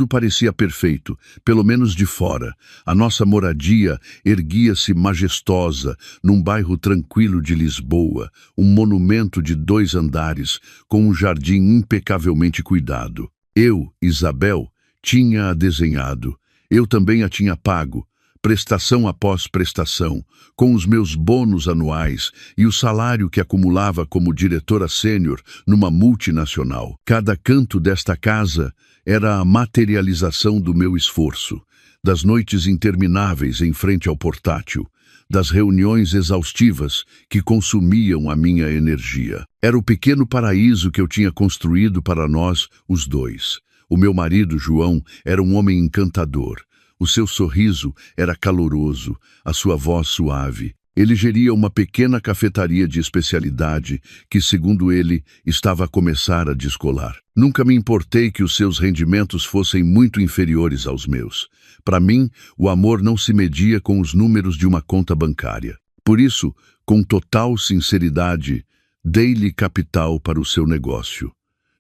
Tudo parecia perfeito, pelo menos de fora. A nossa moradia erguia-se majestosa, num bairro tranquilo de Lisboa, um monumento de 2 andares, com um jardim impecavelmente cuidado. Eu, Isabel, tinha-a desenhado. Eu também a tinha pago, prestação após prestação, com os meus bônus anuais e o salário que acumulava como diretora sênior numa multinacional. Cada canto desta casa era a materialização do meu esforço, das noites intermináveis em frente ao portátil, das reuniões exaustivas que consumiam a minha energia. Era o pequeno paraíso que eu tinha construído para nós, os dois. O meu marido, João, era um homem encantador. O seu sorriso era caloroso, a sua voz suave. Ele geria uma pequena cafetaria de especialidade que, segundo ele, estava a começar a descolar. Nunca me importei que os seus rendimentos fossem muito inferiores aos meus. Para mim, o amor não se media com os números de uma conta bancária. Por isso, com total sinceridade, dei-lhe capital para o seu negócio.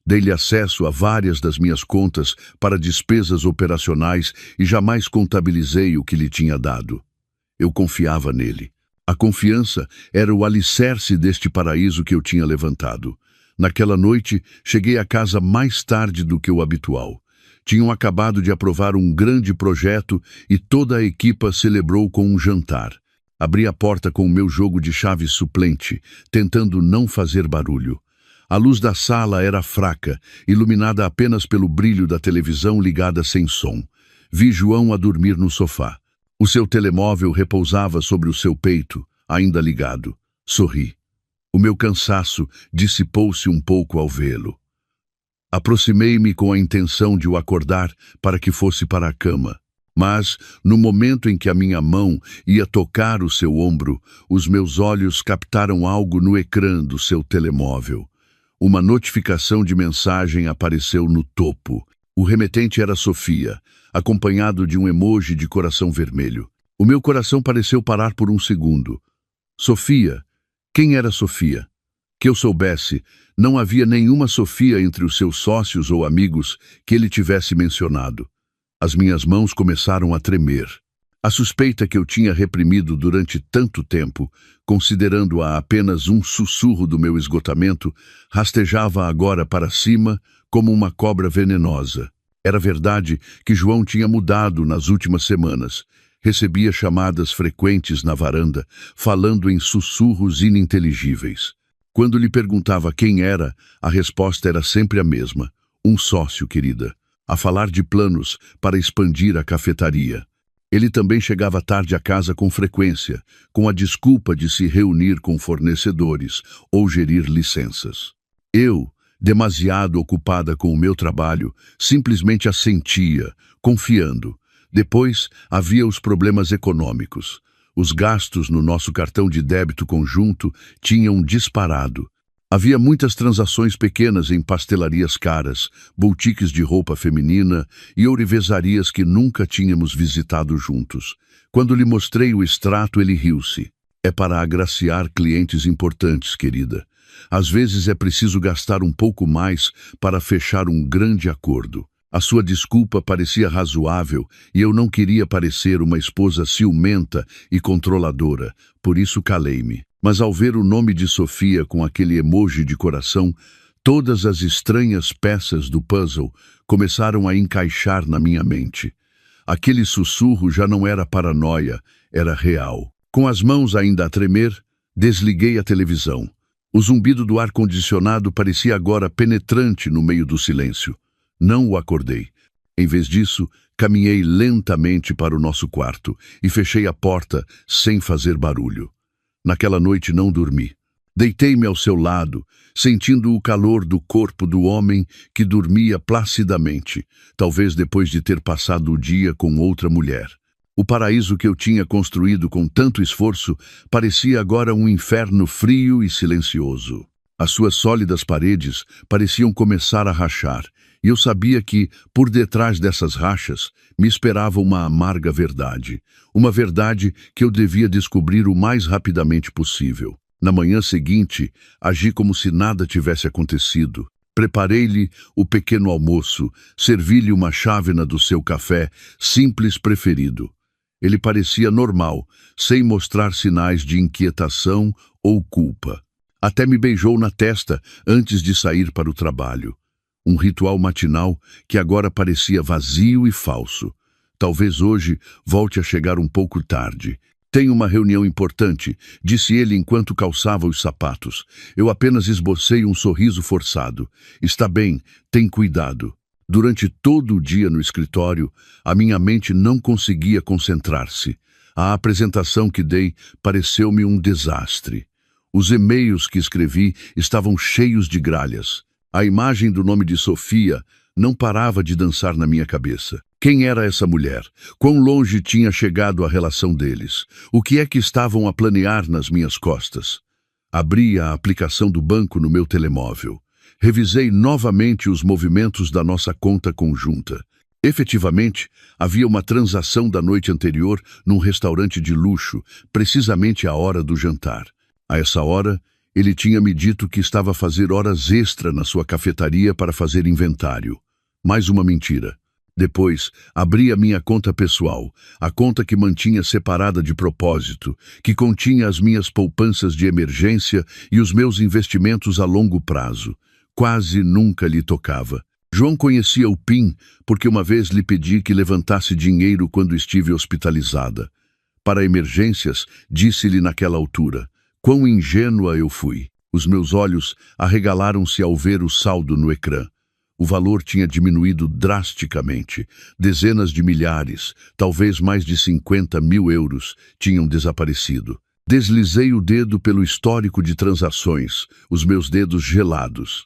Dei-lhe acesso a várias das minhas contas para despesas operacionais e jamais contabilizei o que lhe tinha dado. Eu confiava nele. A confiança era o alicerce deste paraíso que eu tinha levantado. Naquela noite, cheguei à casa mais tarde do que o habitual. Tinham acabado de aprovar um grande projeto e toda a equipa celebrou com um jantar. Abri a porta com o meu jogo de chaves suplente, tentando não fazer barulho. A luz da sala era fraca, iluminada apenas pelo brilho da televisão ligada sem som. Vi João a dormir no sofá. O seu telemóvel repousava sobre o seu peito, ainda ligado. Sorri. O meu cansaço dissipou-se um pouco ao vê-lo. Aproximei-me com a intenção de o acordar para que fosse para a cama. Mas, no momento em que a minha mão ia tocar o seu ombro, os meus olhos captaram algo no ecrã do seu telemóvel. Uma notificação de mensagem apareceu no topo. O remetente era Sofia, acompanhado de um emoji de coração vermelho. O meu coração pareceu parar por um segundo. Sofia? Quem era Sofia? Que eu soubesse, não havia nenhuma Sofia entre os seus sócios ou amigos que ele tivesse mencionado. As minhas mãos começaram a tremer. A suspeita que eu tinha reprimido durante tanto tempo, considerando-a apenas um sussurro do meu esgotamento, rastejava agora para cima como uma cobra venenosa. Era verdade que João tinha mudado nas últimas semanas. Recebia chamadas frequentes na varanda, falando em sussurros ininteligíveis. Quando lhe perguntava quem era, a resposta era sempre a mesma. Um sócio, querida. A falar de planos para expandir a cafetaria. Ele também chegava tarde à casa com frequência, com a desculpa de se reunir com fornecedores ou gerir licenças. Eu, demasiado ocupada com o meu trabalho, simplesmente assentia, confiando. Depois, havia os problemas econômicos. Os gastos no nosso cartão de débito conjunto tinham disparado. Havia muitas transações pequenas em pastelarias caras, boutiques de roupa feminina e ourivezarias que nunca tínhamos visitado juntos. Quando lhe mostrei o extrato, ele riu-se. É para agraciar clientes importantes, querida. Às vezes é preciso gastar um pouco mais para fechar um grande acordo. A sua desculpa parecia razoável e eu não queria parecer uma esposa ciumenta e controladora, por isso calei-me. Mas ao ver o nome de Sofia com aquele emoji de coração, todas as estranhas peças do puzzle começaram a encaixar na minha mente. Aquele sussurro já não era paranoia, era real. Com as mãos ainda a tremer, desliguei a televisão. O zumbido do ar-condicionado parecia agora penetrante no meio do silêncio. Não o acordei. Em vez disso, caminhei lentamente para o nosso quarto e fechei a porta sem fazer barulho. Naquela noite não dormi. Deitei-me ao seu lado, sentindo o calor do corpo do homem que dormia placidamente, talvez depois de ter passado o dia com outra mulher. O paraíso que eu tinha construído com tanto esforço parecia agora um inferno frio e silencioso. As suas sólidas paredes pareciam começar a rachar, e eu sabia que, por detrás dessas rachas, me esperava uma amarga verdade. Uma verdade que eu devia descobrir o mais rapidamente possível. Na manhã seguinte, agi como se nada tivesse acontecido. Preparei-lhe o pequeno almoço, servi-lhe uma chávena do seu café, simples preferido. Ele parecia normal, sem mostrar sinais de inquietação ou culpa. Até me beijou na testa antes de sair para o trabalho. Um ritual matinal que agora parecia vazio e falso. Talvez hoje volte a chegar um pouco tarde. Tenho uma reunião importante, disse ele enquanto calçava os sapatos. Eu apenas esbocei um sorriso forçado. Está bem, tem cuidado. Durante todo o dia no escritório, a minha mente não conseguia concentrar-se. A apresentação que dei pareceu-me um desastre. Os e-mails que escrevi estavam cheios de gralhas. A imagem do nome de Sofia não parava de dançar na minha cabeça. Quem era essa mulher? Quão longe tinha chegado a relação deles? O que é que estavam a planear nas minhas costas? Abri a aplicação do banco no meu telemóvel. Revisei novamente os movimentos da nossa conta conjunta. Efetivamente, havia uma transação da noite anterior num restaurante de luxo, precisamente à hora do jantar. A essa hora, ele tinha me dito que estava a fazer horas extra na sua cafetaria para fazer inventário. Mais uma mentira. Depois, abri a minha conta pessoal, a conta que mantinha separada de propósito, que continha as minhas poupanças de emergência e os meus investimentos a longo prazo. Quase nunca lhe tocava. João conhecia o PIN porque uma vez lhe pedi que levantasse dinheiro quando estive hospitalizada. Para emergências, disse-lhe naquela altura. Quão ingênua eu fui. Os meus olhos arregalaram-se ao ver o saldo no ecrã. O valor tinha diminuído drasticamente. Dezenas de milhares, talvez mais de 50 mil euros, tinham desaparecido. Deslizei o dedo pelo histórico de transações, os meus dedos gelados.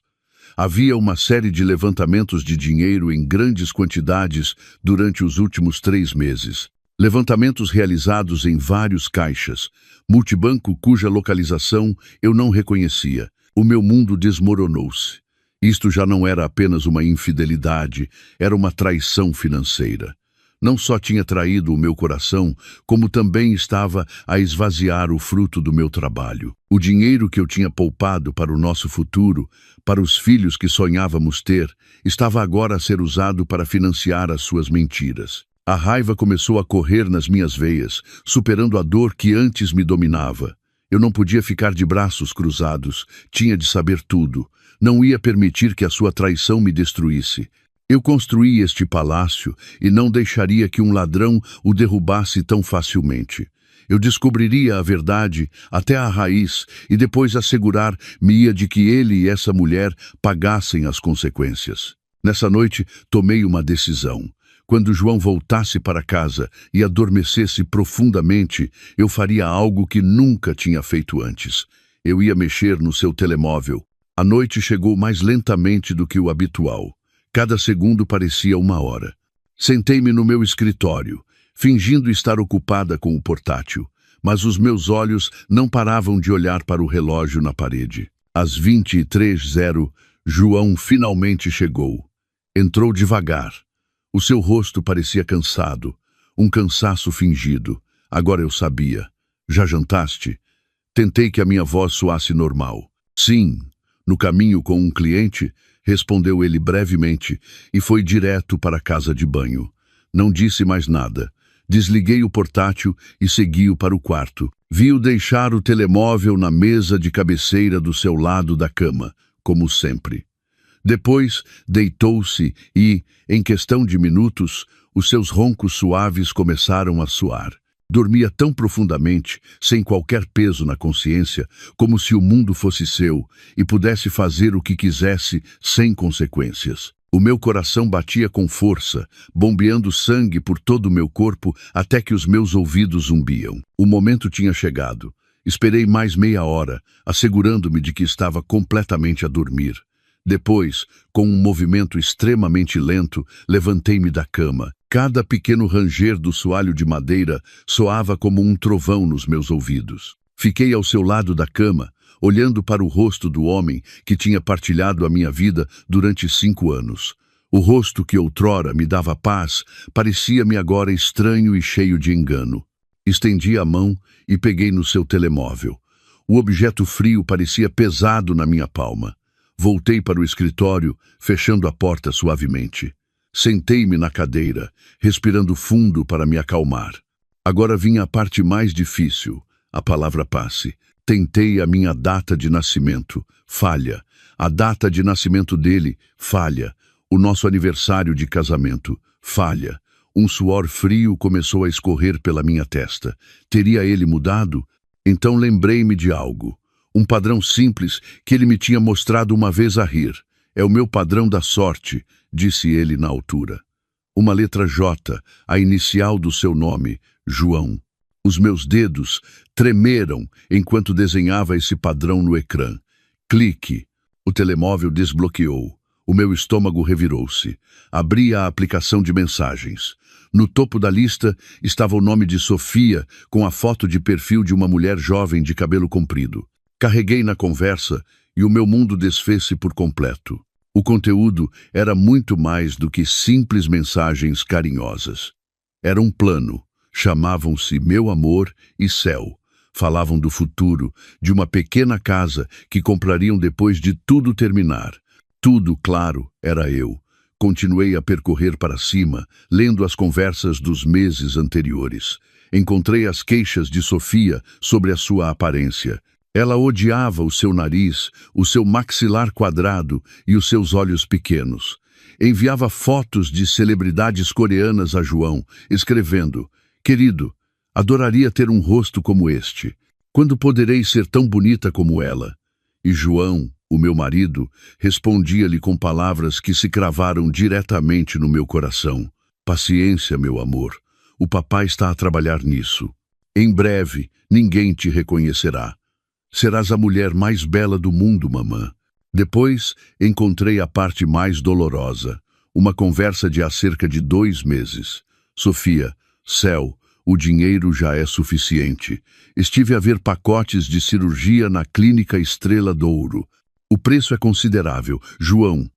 Havia uma série de levantamentos de dinheiro em grandes quantidades durante os últimos 3 meses. Levantamentos realizados em vários caixas, multibanco cuja localização eu não reconhecia. O meu mundo desmoronou-se. Isto já não era apenas uma infidelidade, era uma traição financeira. Não só tinha traído o meu coração, como também estava a esvaziar o fruto do meu trabalho. O dinheiro que eu tinha poupado para o nosso futuro, para os filhos que sonhávamos ter, estava agora a ser usado para financiar as suas mentiras. A raiva começou a correr nas minhas veias, superando a dor que antes me dominava. Eu não podia ficar de braços cruzados, tinha de saber tudo. Não ia permitir que a sua traição me destruísse. Eu construí este palácio e não deixaria que um ladrão o derrubasse tão facilmente. Eu descobriria a verdade até a raiz e depois assegurar-me-ia de que ele e essa mulher pagassem as consequências. Nessa noite, tomei uma decisão. Quando João voltasse para casa e adormecesse profundamente, eu faria algo que nunca tinha feito antes. Eu ia mexer no seu telemóvel. A noite chegou mais lentamente do que o habitual. Cada segundo parecia 1 hora. Sentei-me no meu escritório, fingindo estar ocupada com o portátil, mas os meus olhos não paravam de olhar para o relógio na parede. Às 23h, João finalmente chegou. Entrou devagar. O seu rosto parecia cansado, um cansaço fingido. Agora eu sabia. Já jantaste? Tentei que a minha voz soasse normal. Sim. No caminho com um cliente, respondeu ele brevemente e foi direto para a casa de banho. Não disse mais nada. Desliguei o portátil e segui-o para o quarto. Vi-o deixar o telemóvel na mesa de cabeceira do seu lado da cama, como sempre. Depois, deitou-se e, em questão de minutos, os seus roncos suaves começaram a soar. Dormia tão profundamente, sem qualquer peso na consciência, como se o mundo fosse seu e pudesse fazer o que quisesse sem consequências. O meu coração batia com força, bombeando sangue por todo o meu corpo até que os meus ouvidos zumbiam. O momento tinha chegado. Esperei mais meia hora, assegurando-me de que estava completamente a dormir. Depois, com um movimento extremamente lento, levantei-me da cama. Cada pequeno ranger do soalho de madeira soava como um trovão nos meus ouvidos. Fiquei ao seu lado da cama, olhando para o rosto do homem que tinha partilhado a minha vida durante 5 anos. O rosto que outrora me dava paz parecia-me agora estranho e cheio de engano. Estendi a mão e peguei no seu telemóvel. O objeto frio parecia pesado na minha palma. Voltei para o escritório, fechando a porta suavemente. Sentei-me na cadeira, respirando fundo para me acalmar. Agora vinha a parte mais difícil, a palavra passe. Tentei a minha data de nascimento, falha. A data de nascimento dele, falha. O nosso aniversário de casamento, falha. Um suor frio começou a escorrer pela minha testa. Teria ele mudado? Então lembrei-me de algo. Um padrão simples que ele me tinha mostrado uma vez a rir. É o meu padrão da sorte, disse ele na altura. Uma letra J, a inicial do seu nome, João. Os meus dedos tremeram enquanto desenhava esse padrão no ecrã. Clique. O telemóvel desbloqueou. O meu estômago revirou-se. Abri a aplicação de mensagens. No topo da lista estava o nome de Sofia, com a foto de perfil de uma mulher jovem de cabelo comprido. Carreguei na conversa e o meu mundo desfez-se por completo. O conteúdo era muito mais do que simples mensagens carinhosas. Era um plano. Chamavam-se Meu Amor e Céu. Falavam do futuro, de uma pequena casa que comprariam depois de tudo terminar. Tudo, claro, era eu. Continuei a percorrer para cima, lendo as conversas dos meses anteriores. Encontrei as queixas de Sofia sobre a sua aparência. Ela odiava o seu nariz, o seu maxilar quadrado e os seus olhos pequenos. Enviava fotos de celebridades coreanas a João, escrevendo: Querido, adoraria ter um rosto como este. Quando poderei ser tão bonita como ela? E João, o meu marido, respondia-lhe com palavras que se cravaram diretamente no meu coração. Paciência, meu amor. O papai está a trabalhar nisso. Em breve, ninguém te reconhecerá. Serás a mulher mais bela do mundo, mamã. Depois, encontrei a parte mais dolorosa. Uma conversa de há cerca de 2 meses. Sofia, Céu, o dinheiro já é suficiente. Estive a ver pacotes de cirurgia na Clínica Estrela d'Ouro. O preço é considerável. João,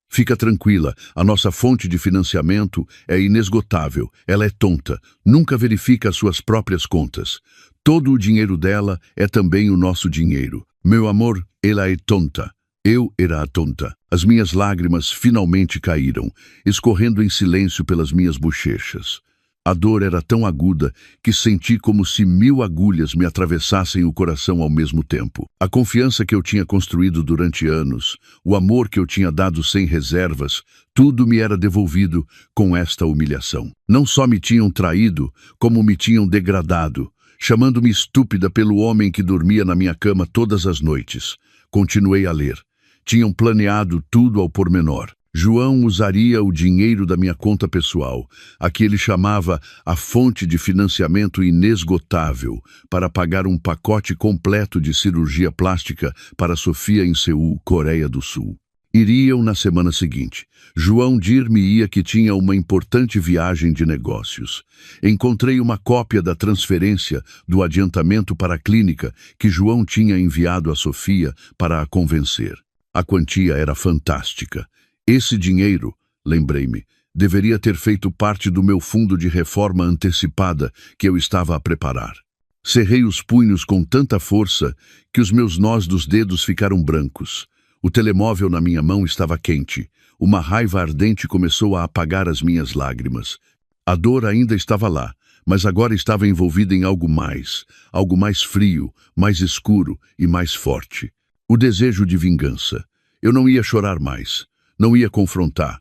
fica tranquila, a nossa fonte de financiamento é inesgotável. Ela é tonta, nunca verifica as suas próprias contas. Todo o dinheiro dela é também o nosso dinheiro. Meu amor, ela é tonta. Eu era a tonta. As minhas lágrimas finalmente caíram, escorrendo em silêncio pelas minhas bochechas. A dor era tão aguda que senti como se 1000 agulhas me atravessassem o coração ao mesmo tempo. A confiança que eu tinha construído durante anos, o amor que eu tinha dado sem reservas, tudo me era devolvido com esta humilhação. Não só me tinham traído, como me tinham degradado, chamando-me estúpida pelo homem que dormia na minha cama todas as noites. Continuei a ler. Tinham planeado tudo ao pormenor. João usaria o dinheiro da minha conta pessoal, a que ele chamava a fonte de financiamento inesgotável, para pagar um pacote completo de cirurgia plástica para Sofia em Seul, Coreia do Sul. Iriam na semana seguinte. João dir-me-ia que tinha uma importante viagem de negócios. Encontrei uma cópia da transferência do adiantamento para a clínica que João tinha enviado a Sofia para a convencer. A quantia era fantástica. Esse dinheiro, lembrei-me, deveria ter feito parte do meu fundo de reforma antecipada que eu estava a preparar. Cerrei os punhos com tanta força que os meus nós dos dedos ficaram brancos. O telemóvel na minha mão estava quente. Uma raiva ardente começou a apagar as minhas lágrimas. A dor ainda estava lá, mas agora estava envolvida em algo mais frio, mais escuro e mais forte. O desejo de vingança. Eu não ia chorar mais. Não ia confrontar,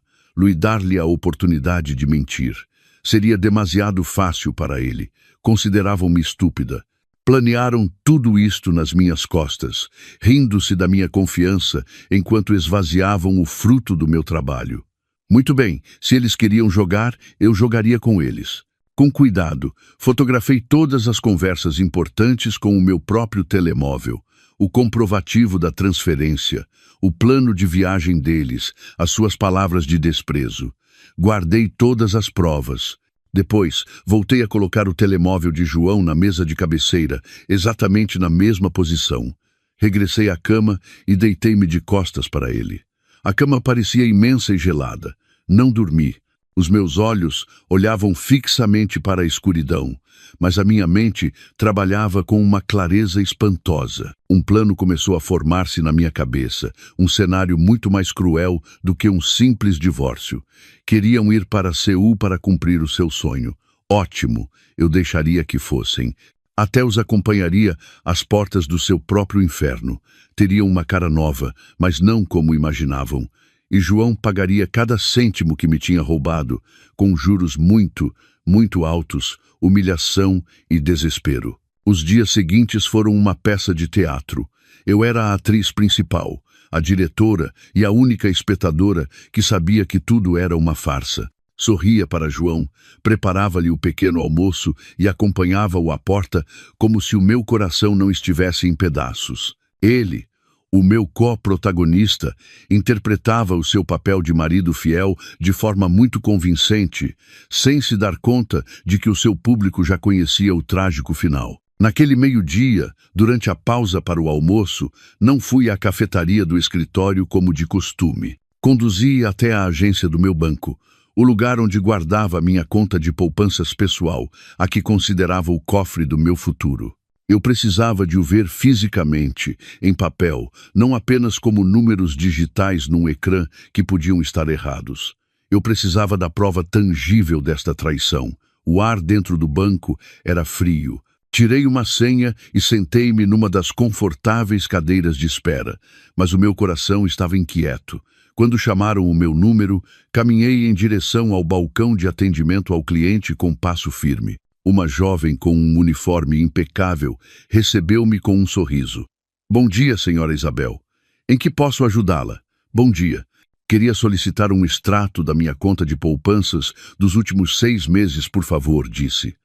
dar-lhe a oportunidade de mentir. Seria demasiado fácil para ele. Consideravam-me estúpida. Planearam tudo isto nas minhas costas, rindo-se da minha confiança enquanto esvaziavam o fruto do meu trabalho. Muito bem, se eles queriam jogar, eu jogaria com eles. Com cuidado, fotografei todas as conversas importantes com o meu próprio telemóvel. O comprovativo da transferência, o plano de viagem deles, as suas palavras de desprezo. Guardei todas as provas. Depois, voltei a colocar o telemóvel de João na mesa de cabeceira, exatamente na mesma posição. Regressei à cama e deitei-me de costas para ele. A cama parecia imensa e gelada. Não dormi. Os meus olhos olhavam fixamente para a escuridão, mas a minha mente trabalhava com uma clareza espantosa. Um plano começou a formar-se na minha cabeça, um cenário muito mais cruel do que um simples divórcio. Queriam ir para Seul para cumprir o seu sonho. Ótimo, eu deixaria que fossem. Até os acompanharia às portas do seu próprio inferno. Teriam uma cara nova, mas não como imaginavam. E João pagaria cada cêntimo que me tinha roubado, com juros muito, muito altos, humilhação e desespero. Os dias seguintes foram uma peça de teatro. Eu era a atriz principal, a diretora e a única espectadora que sabia que tudo era uma farsa. Sorria para João, preparava-lhe o pequeno almoço e acompanhava-o à porta como se o meu coração não estivesse em pedaços. Ele, o meu co-protagonista, interpretava o seu papel de marido fiel de forma muito convincente, sem se dar conta de que o seu público já conhecia o trágico final. Naquele meio-dia, durante a pausa para o almoço, não fui à cafetaria do escritório como de costume. Conduzi até a agência do meu banco, o lugar onde guardava minha conta de poupanças pessoal, a que considerava o cofre do meu futuro. Eu precisava de o ver fisicamente, em papel, não apenas como números digitais num ecrã que podiam estar errados. Eu precisava da prova tangível desta traição. O ar dentro do banco era frio. Tirei uma senha e sentei-me numa das confortáveis cadeiras de espera, mas o meu coração estava inquieto. Quando chamaram o meu número, caminhei em direção ao balcão de atendimento ao cliente com passo firme. Uma jovem com um uniforme impecável recebeu-me com um sorriso. Bom dia, senhora Isabel. Em que posso ajudá-la? Bom dia. Queria solicitar um extrato da minha conta de poupanças dos últimos 6 meses, por favor, disse.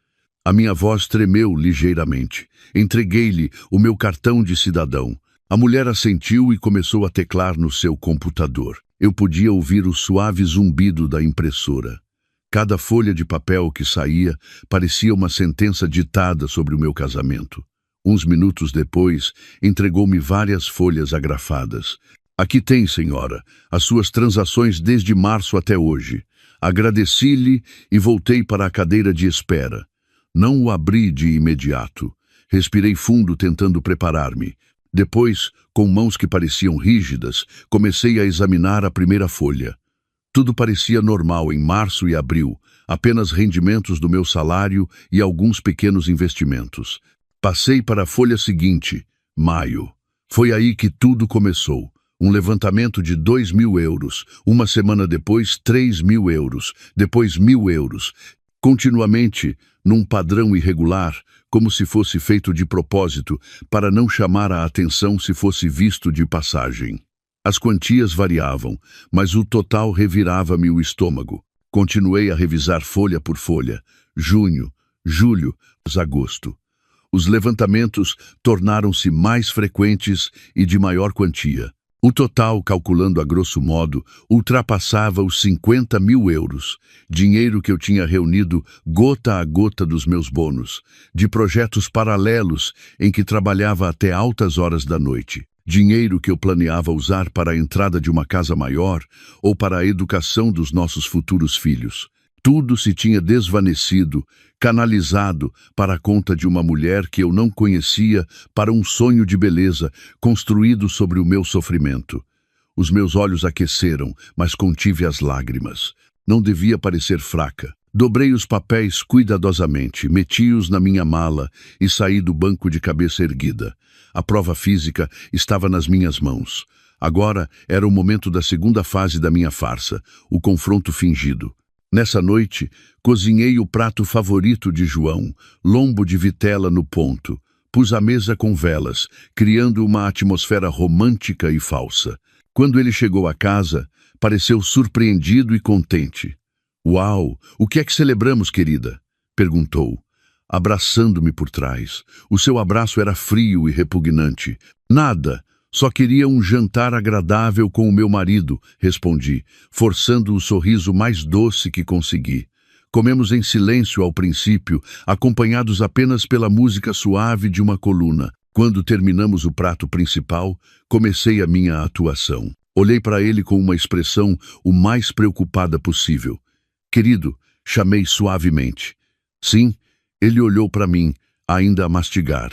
A minha voz tremeu ligeiramente. Entreguei-lhe o meu cartão de cidadão. A mulher assentiu e começou a teclar no seu computador. Eu podia ouvir o suave zumbido da impressora. Cada folha de papel que saía parecia uma sentença ditada sobre o meu casamento. Uns minutos depois, entregou-me várias folhas agrafadas. Aqui tem, senhora, as suas transações desde março até hoje. Agradeci-lhe e voltei para a cadeira de espera. Não o abri de imediato. Respirei fundo tentando preparar-me. Depois, com mãos que pareciam rígidas, comecei a examinar a primeira folha. Tudo parecia normal em março e abril, apenas rendimentos do meu salário e alguns pequenos investimentos. Passei para a folha seguinte, maio. Foi aí que tudo começou. Um levantamento de 2.000 euros, uma semana depois 3.000 euros, depois 1.000 euros. Continuamente, num padrão irregular, como se fosse feito de propósito, para não chamar a atenção se fosse visto de passagem. As quantias variavam, mas o total revirava-me o estômago. Continuei a revisar folha por folha. Junho, julho, agosto. Os levantamentos tornaram-se mais frequentes e de maior quantia. O total, calculando a grosso modo, ultrapassava os 50.000 euros, dinheiro que eu tinha reunido gota a gota dos meus bônus, de projetos paralelos em que trabalhava até altas horas da noite, dinheiro que eu planeava usar para a entrada de uma casa maior ou para a educação dos nossos futuros filhos. Tudo se tinha desvanecido, canalizado para a conta de uma mulher que eu não conhecia, para um sonho de beleza construído sobre o meu sofrimento. Os meus olhos aqueceram, mas contive as lágrimas. Não devia parecer fraca. Dobrei os papéis cuidadosamente, meti-os na minha mala e saí do banco de cabeça erguida. A prova física estava nas minhas mãos. Agora era o momento da segunda fase da minha farsa, o confronto fingido. Nessa noite, cozinhei o prato favorito de João, lombo de vitela no ponto. Pus a mesa com velas, criando uma atmosfera romântica e falsa. Quando ele chegou à casa, pareceu surpreendido e contente. "Uau! O que é que celebramos, querida?" perguntou, abraçando-me por trás. O seu abraço era frio e repugnante. "Nada. Só queria um jantar agradável com o meu marido", respondi, forçando o sorriso mais doce que consegui. Comemos em silêncio ao princípio, acompanhados apenas pela música suave de uma coluna. Quando terminamos o prato principal, comecei a minha atuação. Olhei para ele com uma expressão o mais preocupada possível. Querido, chamei suavemente. Sim, ele olhou para mim, ainda a mastigar.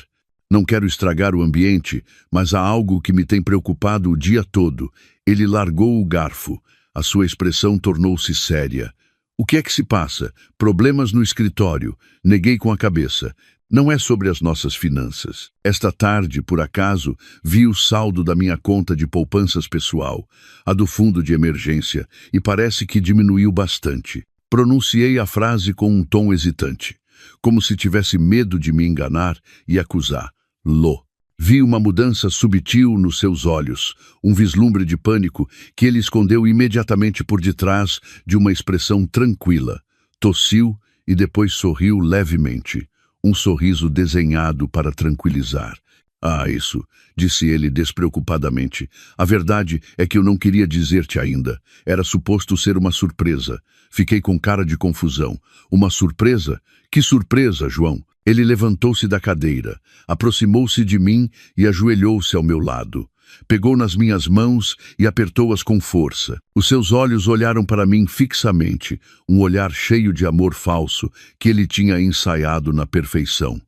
Não quero estragar o ambiente, mas há algo que me tem preocupado o dia todo. Ele largou o garfo. A sua expressão tornou-se séria. O que é que se passa? Problemas no escritório. Neguei com a cabeça. Não é sobre as nossas finanças. Esta tarde, por acaso, vi o saldo da minha conta de poupanças pessoal, a do fundo de emergência, e parece que diminuiu bastante. Pronunciei a frase com um tom hesitante, como se tivesse medo de me enganar e acusar. Lô. Vi uma mudança subtil nos seus olhos, um vislumbre de pânico que ele escondeu imediatamente por detrás de uma expressão tranquila. Tossiu e depois sorriu levemente. Um sorriso desenhado para tranquilizar. Ah, isso, disse ele despreocupadamente. A verdade é que eu não queria dizer-te ainda. Era suposto ser uma surpresa. Fiquei com cara de confusão. Uma surpresa? Que surpresa, João? Ele levantou-se da cadeira, aproximou-se de mim e ajoelhou-se ao meu lado. Pegou nas minhas mãos e apertou-as com força. Os seus olhos olharam para mim fixamente, um olhar cheio de amor falso que ele tinha ensaiado na perfeição.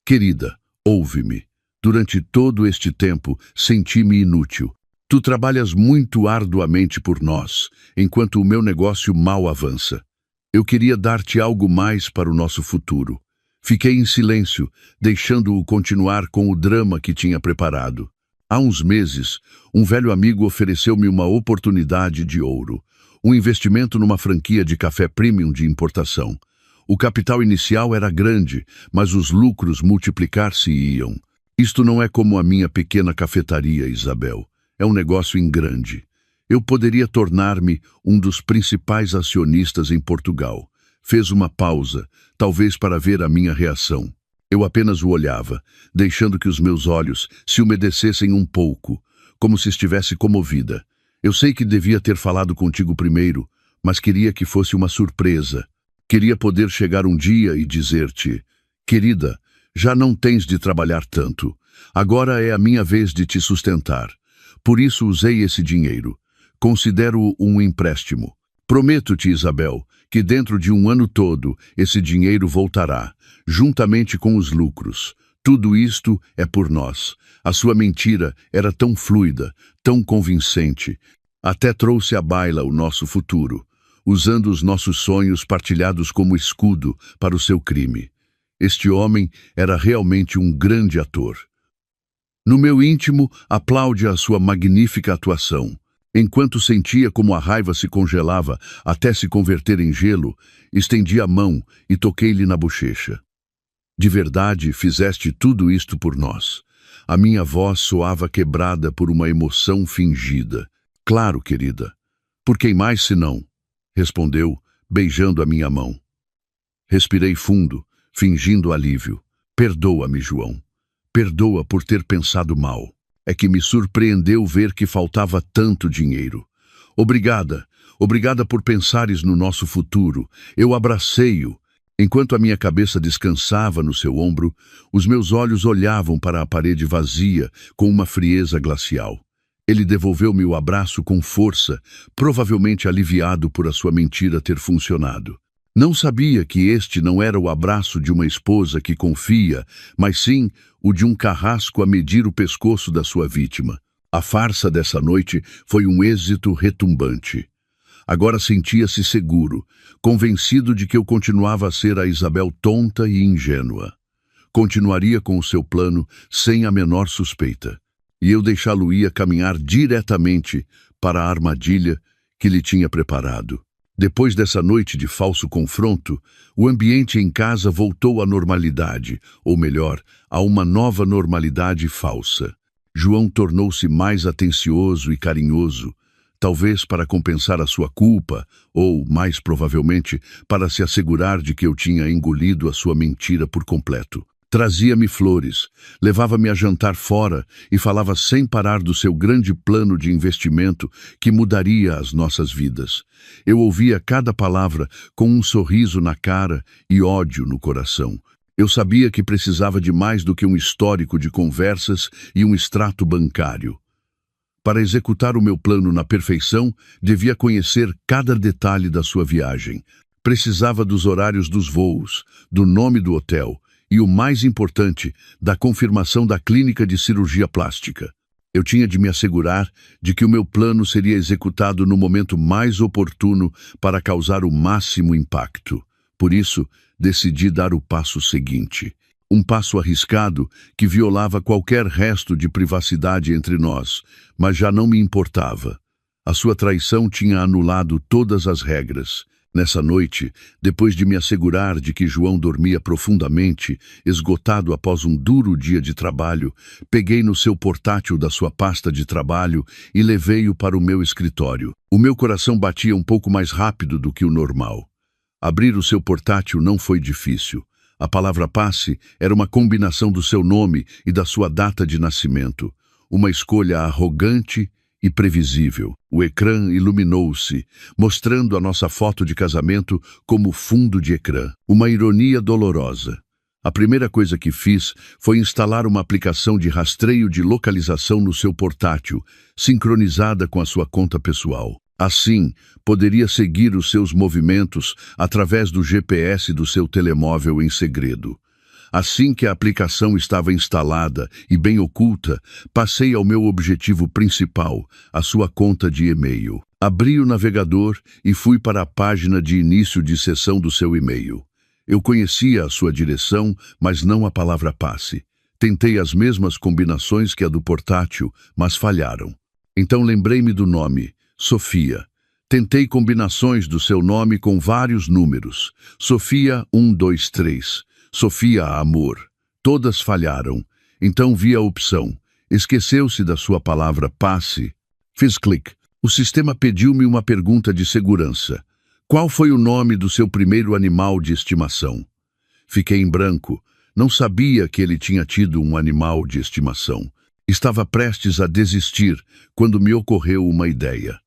Querida, ouve-me. Durante todo este tempo, senti-me inútil. Tu trabalhas muito arduamente por nós, enquanto o meu negócio mal avança. Eu queria dar-te algo mais para o nosso futuro. Fiquei em silêncio, deixando-o continuar com o drama que tinha preparado. Há uns meses, um velho amigo ofereceu-me uma oportunidade de ouro, um investimento numa franquia de café premium de importação. O capital inicial era grande, mas os lucros multiplicar-se-iam. Isto não é como a minha pequena cafetaria, Isabel. É um negócio em grande. Eu poderia tornar-me um dos principais acionistas em Portugal. Fez uma pausa, talvez para ver a minha reação. Eu apenas o olhava, deixando que os meus olhos se umedecessem um pouco, como se estivesse comovida. Eu sei que devia ter falado contigo primeiro, mas queria que fosse uma surpresa. Queria poder chegar um dia e dizer-te: querida, já não tens de trabalhar tanto. Agora é a minha vez de te sustentar. Por isso usei esse dinheiro. Considero-o um empréstimo. Prometo-te, Isabel, que dentro de um ano todo esse dinheiro voltará, juntamente com os lucros. Tudo isto é por nós. A sua mentira era tão fluida, tão convincente. Até trouxe à baila o nosso futuro, usando os nossos sonhos partilhados como escudo para o seu crime. Este homem era realmente um grande ator. No meu íntimo, aplaude a sua magnífica atuação. Enquanto sentia como a raiva se congelava até se converter em gelo, estendi a mão e toquei-lhe na bochecha. De verdade, fizeste tudo isto por nós. A minha voz soava quebrada por uma emoção fingida. Claro, querida. Por quem mais senão? Respondeu, beijando a minha mão. Respirei fundo, fingindo alívio. Perdoa-me, João. Perdoa por ter pensado mal. É que me surpreendeu ver que faltava tanto dinheiro. Obrigada, obrigada por pensares no nosso futuro. Eu abracei-o. Enquanto a minha cabeça descansava no seu ombro, os meus olhos olhavam para a parede vazia com uma frieza glacial. Ele devolveu-me o abraço com força, provavelmente aliviado por a sua mentira ter funcionado. Não sabia que este não era o abraço de uma esposa que confia, mas sim o de um carrasco a medir o pescoço da sua vítima. A farsa dessa noite foi um êxito retumbante. Agora sentia-se seguro, convencido de que eu continuava a ser a Isabel tonta e ingênua. Continuaria com o seu plano sem a menor suspeita, e eu deixá-lo-ia caminhar diretamente para a armadilha que lhe tinha preparado. Depois dessa noite de falso confronto, o ambiente em casa voltou à normalidade, ou melhor, a uma nova normalidade falsa. João tornou-se mais atencioso e carinhoso, talvez para compensar a sua culpa, ou, mais provavelmente, para se assegurar de que eu tinha engolido a sua mentira por completo. Trazia-me flores, levava-me a jantar fora e falava sem parar do seu grande plano de investimento que mudaria as nossas vidas. Eu ouvia cada palavra com um sorriso na cara e ódio no coração. Eu sabia que precisava de mais do que um histórico de conversas e um extrato bancário. Para executar o meu plano na perfeição, devia conhecer cada detalhe da sua viagem. Precisava dos horários dos voos, do nome do hotel e, o mais importante, da confirmação da clínica de cirurgia plástica. Eu tinha de me assegurar de que o meu plano seria executado no momento mais oportuno para causar o máximo impacto. Por isso, decidi dar o passo seguinte. Um passo arriscado que violava qualquer resto de privacidade entre nós, mas já não me importava. A sua traição tinha anulado todas as regras. Nessa noite, depois de me assegurar de que João dormia profundamente, esgotado após um duro dia de trabalho, peguei no seu portátil da sua pasta de trabalho e levei-o para o meu escritório. O meu coração batia um pouco mais rápido do que o normal. Abrir o seu portátil não foi difícil. A palavra passe era uma combinação do seu nome e da sua data de nascimento. Uma escolha arrogante e previsível. O ecrã iluminou-se, mostrando a nossa foto de casamento como fundo de ecrã. Uma ironia dolorosa. A primeira coisa que fiz foi instalar uma aplicação de rastreio de localização no seu portátil, sincronizada com a sua conta pessoal. Assim, poderia seguir os seus movimentos através do GPS do seu telemóvel em segredo. Assim que a aplicação estava instalada e bem oculta, passei ao meu objetivo principal, a sua conta de e-mail. Abri o navegador e fui para a página de início de sessão do seu e-mail. Eu conhecia a sua direção, mas não a palavra passe. Tentei as mesmas combinações que a do portátil, mas falharam. Então lembrei-me do nome, Sofia. Tentei combinações do seu nome com vários números. Sofia 123. Sofia Amor. Todas falharam. Então vi a opção. Esqueceu-se da sua palavra passe. Fiz clique. O sistema pediu-me uma pergunta de segurança. Qual foi o nome do seu primeiro animal de estimação? Fiquei em branco. Não sabia que ele tinha tido um animal de estimação. Estava prestes a desistir quando me ocorreu uma ideia.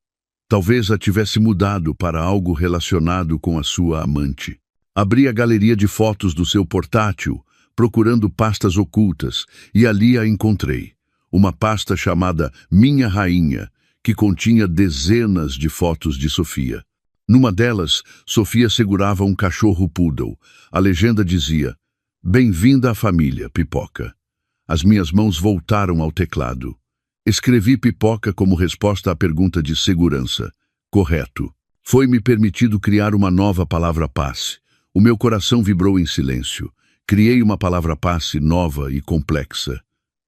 Talvez a tivesse mudado para algo relacionado com a sua amante. Abri a galeria de fotos do seu portátil, procurando pastas ocultas, e ali a encontrei. Uma pasta chamada Minha Rainha, que continha dezenas de fotos de Sofia. Numa delas, Sofia segurava um cachorro poodle. A legenda dizia: "Bem-vinda à família, Pipoca." As minhas mãos voltaram ao teclado. Escrevi Pipoca como resposta à pergunta de segurança. Correto. Foi-me permitido criar uma nova palavra passe. O meu coração vibrou em silêncio. Criei uma palavra passe nova e complexa.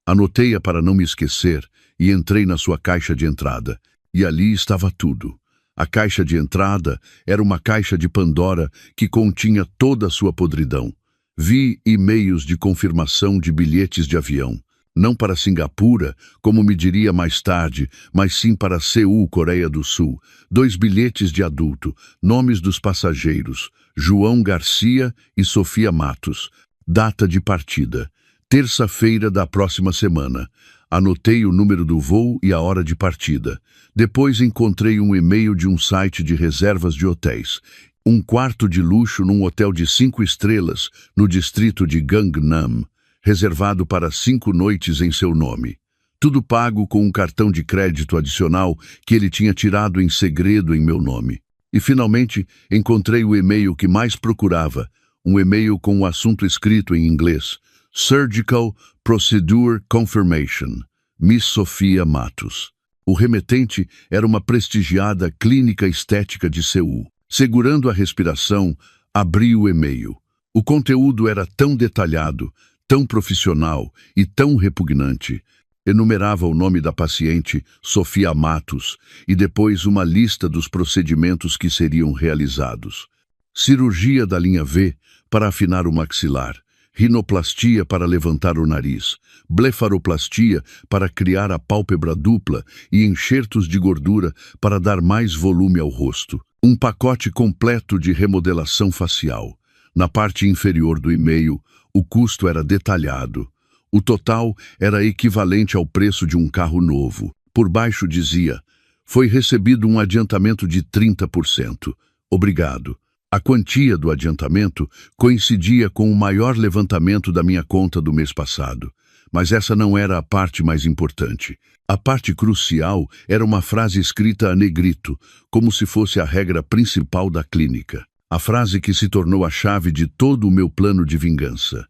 Anotei-a para não me esquecer e entrei na sua caixa de entrada. E ali estava tudo. A caixa de entrada era uma caixa de Pandora que continha toda a sua podridão. Vi e-mails de confirmação de bilhetes de avião. Não para Singapura, como me diria mais tarde, mas sim para Seul, Coreia do Sul. 2 bilhetes de adulto, nomes dos passageiros, João Garcia e Sofia Matos. Data de partida, terça-feira da próxima semana. Anotei o número do voo e a hora de partida. Depois encontrei um e-mail de um site de reservas de hotéis. Um quarto de luxo num hotel de 5 estrelas, no distrito de Gangnam, reservado para 5 noites em seu nome. Tudo pago com um cartão de crédito adicional que ele tinha tirado em segredo em meu nome. E finalmente encontrei o e-mail que mais procurava, um e-mail com o assunto escrito em inglês: Surgical Procedure Confirmation, Miss Sofia Matos. O remetente era uma prestigiada clínica estética de Seul. Segurando a respiração, abri o e-mail. O conteúdo era tão detalhado, tão profissional e tão repugnante. Enumerava o nome da paciente, Sofia Matos, e depois uma lista dos procedimentos que seriam realizados. Cirurgia da linha V para afinar o maxilar, rinoplastia para levantar o nariz, blefaroplastia para criar a pálpebra dupla e enxertos de gordura para dar mais volume ao rosto. Um pacote completo de remodelação facial. Na parte inferior do e-mail, o custo era detalhado. O total era equivalente ao preço de um carro novo. Por baixo dizia: foi recebido um adiantamento de 30%. Obrigado. A quantia do adiantamento coincidia com o maior levantamento da minha conta do mês passado. Mas essa não era a parte mais importante. A parte crucial era uma frase escrita a negrito, como se fosse a regra principal da clínica. A frase que se tornou a chave de todo o meu plano de vingança.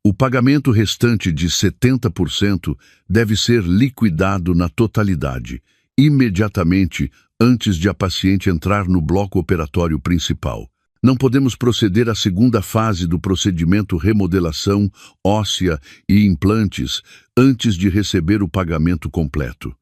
O pagamento restante de 70% deve ser liquidado na totalidade, imediatamente antes de a paciente entrar no bloco operatório principal. Não podemos proceder à segunda fase do procedimento remodelação óssea e implantes antes de receber o pagamento completo.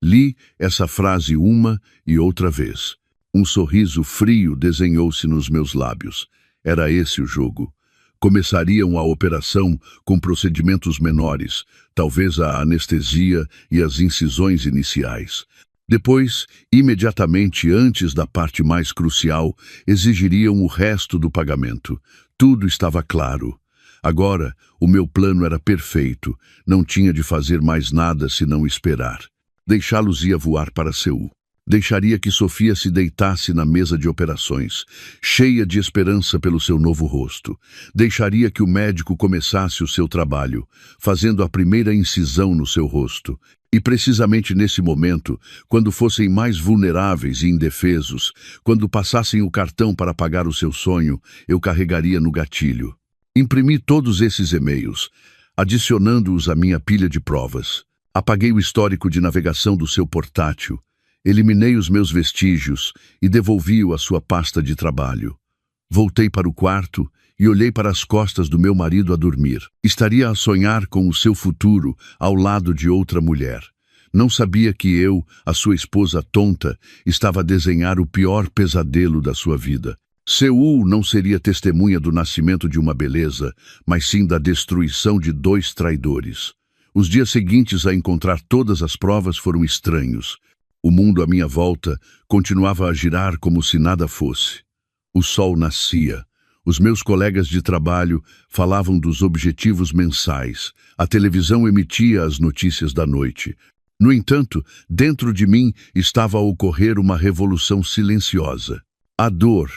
Li essa frase uma e outra vez. Um sorriso frio desenhou-se nos meus lábios. Era esse o jogo. Começariam a operação com procedimentos menores, talvez a anestesia e as incisões iniciais. Depois, imediatamente antes da parte mais crucial, exigiriam o resto do pagamento. Tudo estava claro. Agora, o meu plano era perfeito. Não tinha de fazer mais nada senão esperar. Deixá-los ia voar para Seul. Deixaria que Sofia se deitasse na mesa de operações, cheia de esperança pelo seu novo rosto. Deixaria que o médico começasse o seu trabalho, fazendo a primeira incisão no seu rosto. E precisamente nesse momento, quando fossem mais vulneráveis e indefesos, quando passassem o cartão para pagar o seu sonho, eu carregaria no gatilho. Imprimi todos esses e-mails, adicionando-os à minha pilha de provas. Apaguei o histórico de navegação do seu portátil. Eliminei os meus vestígios e devolvi-o à sua pasta de trabalho. Voltei para o quarto e olhei para as costas do meu marido a dormir. Estaria a sonhar com o seu futuro ao lado de outra mulher. Não sabia que eu, a sua esposa tonta, estava a desenhar o pior pesadelo da sua vida. Seul não seria testemunha do nascimento de uma beleza, mas sim da destruição de 2 traidores. Os dias seguintes a encontrar todas as provas foram estranhos. O mundo à minha volta continuava a girar como se nada fosse. O sol nascia. Os meus colegas de trabalho falavam dos objetivos mensais. A televisão emitia as notícias da noite. No entanto, dentro de mim estava a ocorrer uma revolução silenciosa. A dor,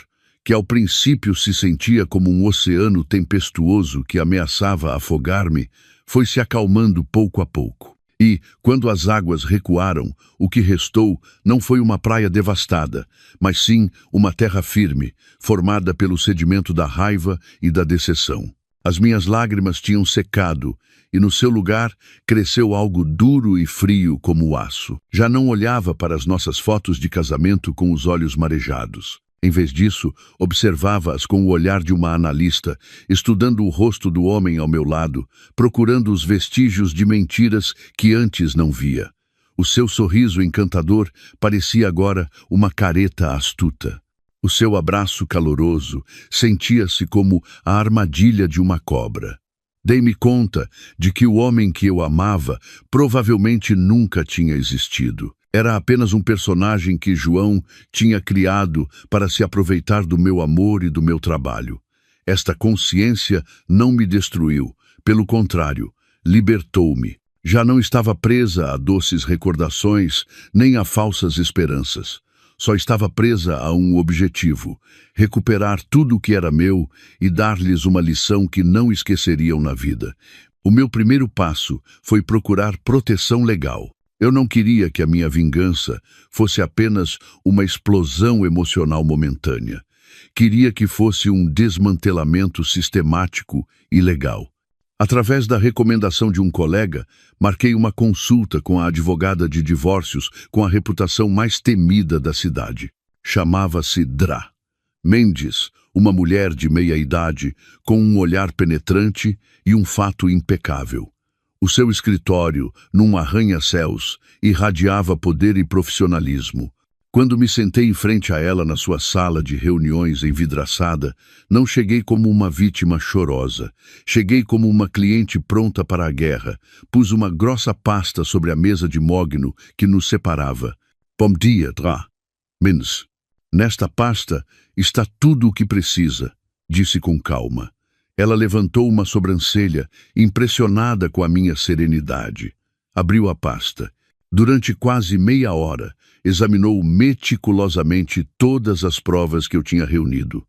que ao princípio se sentia como um oceano tempestuoso que ameaçava afogar-me, foi se acalmando pouco a pouco. E, quando as águas recuaram, o que restou não foi uma praia devastada, mas sim uma terra firme, formada pelo sedimento da raiva e da decepção. As minhas lágrimas tinham secado, e no seu lugar cresceu algo duro e frio como o aço. Já não olhava para as nossas fotos de casamento com os olhos marejados. Em vez disso, observava-as com o olhar de uma analista, estudando o rosto do homem ao meu lado, procurando os vestígios de mentiras que antes não via. O seu sorriso encantador parecia agora uma careta astuta. O seu abraço caloroso sentia-se como a armadilha de uma cobra. Dei-me conta de que o homem que eu amava provavelmente nunca tinha existido. Era apenas um personagem que João tinha criado para se aproveitar do meu amor e do meu trabalho. Esta consciência não me destruiu, pelo contrário, libertou-me. Já não estava presa a doces recordações, nem a falsas esperanças. Só estava presa a um objetivo: recuperar tudo o que era meu e dar-lhes uma lição que não esqueceriam na vida. O meu primeiro passo foi procurar proteção legal. Eu não queria que a minha vingança fosse apenas uma explosão emocional momentânea. Queria que fosse um desmantelamento sistemático e legal. Através da recomendação de um colega, marquei uma consulta com a advogada de divórcios com a reputação mais temida da cidade. Chamava-se Dra. Mendes, uma mulher de meia idade, com um olhar penetrante e um fato impecável. O seu escritório, num arranha-céus, irradiava poder e profissionalismo. Quando me sentei em frente a ela na sua sala de reuniões envidraçada, não cheguei como uma vítima chorosa. Cheguei como uma cliente pronta para a guerra. Pus uma grossa pasta sobre a mesa de mogno que nos separava. Bom dia, Dra. Mendes. Nesta pasta está tudo o que precisa, disse com calma. Ela levantou uma sobrancelha, impressionada com a minha serenidade. Abriu a pasta. Durante quase meia hora, examinou meticulosamente todas as provas que eu tinha reunido.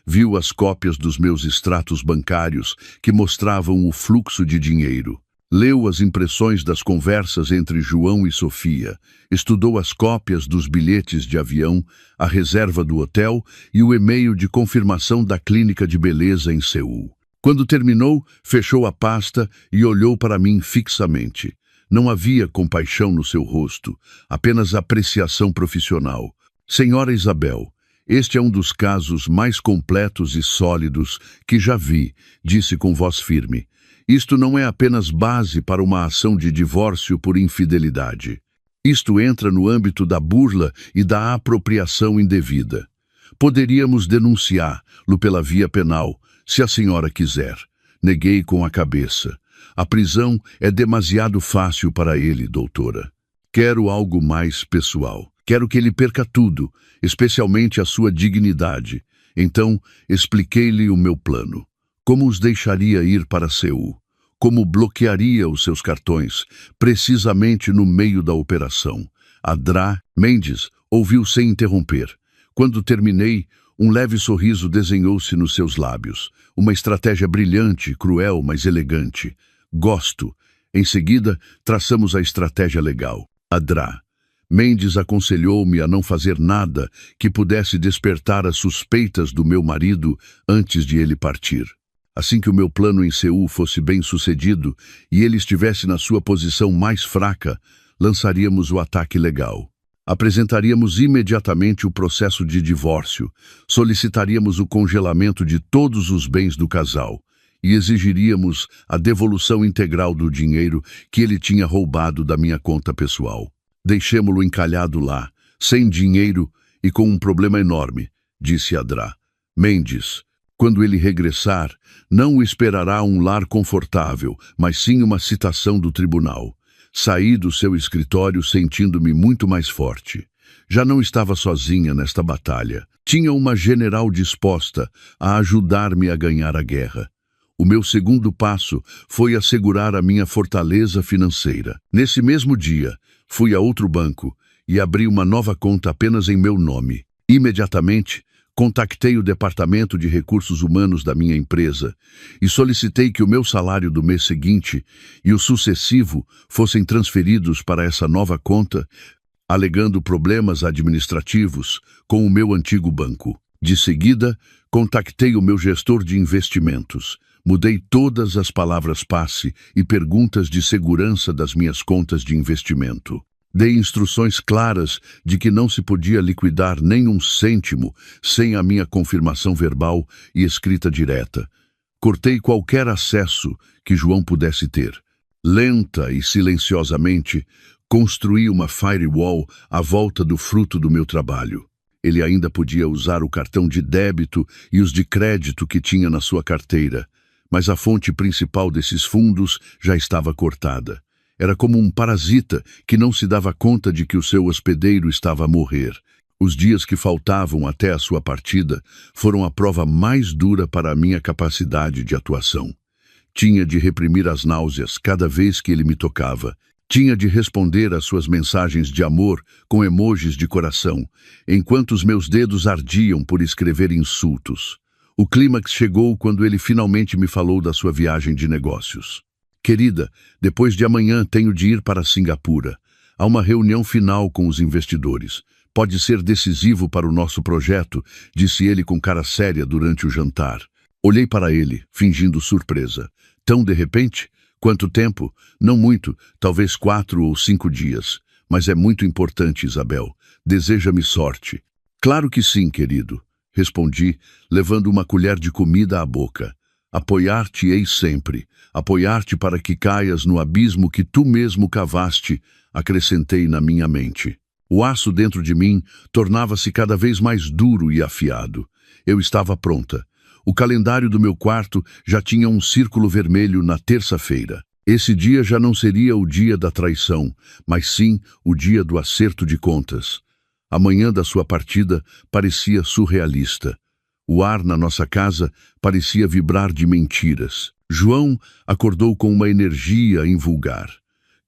Viu as cópias dos meus extratos bancários que mostravam o fluxo de dinheiro. Leu as impressões das conversas entre João e Sofia, estudou as cópias dos bilhetes de avião, a reserva do hotel e o e-mail de confirmação da clínica de beleza em Seul. Quando terminou, fechou a pasta e olhou para mim fixamente. Não havia compaixão no seu rosto, apenas apreciação profissional. Senhora Isabel, este é um dos casos mais completos e sólidos que já vi, disse com voz firme. Isto não é apenas base para uma ação de divórcio por infidelidade. Isto entra no âmbito da burla e da apropriação indevida. Poderíamos denunciá-lo pela via penal, se a senhora quiser. Neguei com a cabeça. A prisão é demasiado fácil para ele, doutora. Quero algo mais pessoal. Quero que ele perca tudo, especialmente a sua dignidade. Então, expliquei-lhe o meu plano. Como os deixaria ir para Seul? Como bloquearia os seus cartões, precisamente no meio da operação? Adrá Mendes ouviu sem interromper. Quando terminei, um leve sorriso desenhou-se nos seus lábios. Uma estratégia brilhante, cruel, mas elegante. Gosto. Em seguida, traçamos a estratégia legal. Adrá Mendes aconselhou-me a não fazer nada que pudesse despertar as suspeitas do meu marido antes de ele partir. Assim que o meu plano em Seul fosse bem sucedido e ele estivesse na sua posição mais fraca, lançaríamos o ataque legal. Apresentaríamos imediatamente o processo de divórcio, solicitaríamos o congelamento de todos os bens do casal e exigiríamos a devolução integral do dinheiro que ele tinha roubado da minha conta pessoal. Deixemo-lo encalhado lá, sem dinheiro e com um problema enorme, disse Adrá Mendes. Quando ele regressar, não o esperará um lar confortável, mas sim uma citação do tribunal. Saí do seu escritório sentindo-me muito mais forte. Já não estava sozinha nesta batalha. Tinha uma general disposta a ajudar-me a ganhar a guerra. O meu segundo passo foi assegurar a minha fortaleza financeira. Nesse mesmo dia, fui a outro banco e abri uma nova conta apenas em meu nome. Imediatamente, contactei o departamento de recursos humanos da minha empresa e solicitei que o meu salário do mês seguinte e o sucessivo fossem transferidos para essa nova conta, alegando problemas administrativos com o meu antigo banco. De seguida, contactei o meu gestor de investimentos. Mudei todas as palavras-passe e perguntas de segurança das minhas contas de investimento. Dei instruções claras de que não se podia liquidar nem um cêntimo sem a minha confirmação verbal e escrita direta. Cortei qualquer acesso que João pudesse ter. Lenta e silenciosamente, construí uma firewall à volta do fruto do meu trabalho. Ele ainda podia usar o cartão de débito e os de crédito que tinha na sua carteira, mas a fonte principal desses fundos já estava cortada. Era como um parasita que não se dava conta de que o seu hospedeiro estava a morrer. Os dias que faltavam até a sua partida foram a prova mais dura para a minha capacidade de atuação. Tinha de reprimir as náuseas cada vez que ele me tocava. Tinha de responder às suas mensagens de amor com emojis de coração, enquanto os meus dedos ardiam por escrever insultos. O clímax chegou quando ele finalmente me falou da sua viagem de negócios. Querida, depois de amanhã tenho de ir para Singapura. Há uma reunião final com os investidores. Pode ser decisivo para o nosso projeto, disse ele com cara séria durante o jantar. Olhei para ele, fingindo surpresa. Tão de repente? Quanto tempo? Não muito, talvez 4 ou 5 dias. Mas é muito importante, Isabel. Deseja-me sorte. Claro que sim, querido, respondi, levando uma colher de comida à boca. Apoiar-te-ei sempre. Apoiar-te para que caias no abismo que tu mesmo cavaste, acrescentei na minha mente. O aço dentro de mim tornava-se cada vez mais duro e afiado. Eu estava pronta. O calendário do meu quarto já tinha um círculo vermelho na terça-feira. Esse dia já não seria o dia da traição, mas sim o dia do acerto de contas. A manhã da sua partida parecia surrealista. O ar na nossa casa parecia vibrar de mentiras. João acordou com uma energia invulgar.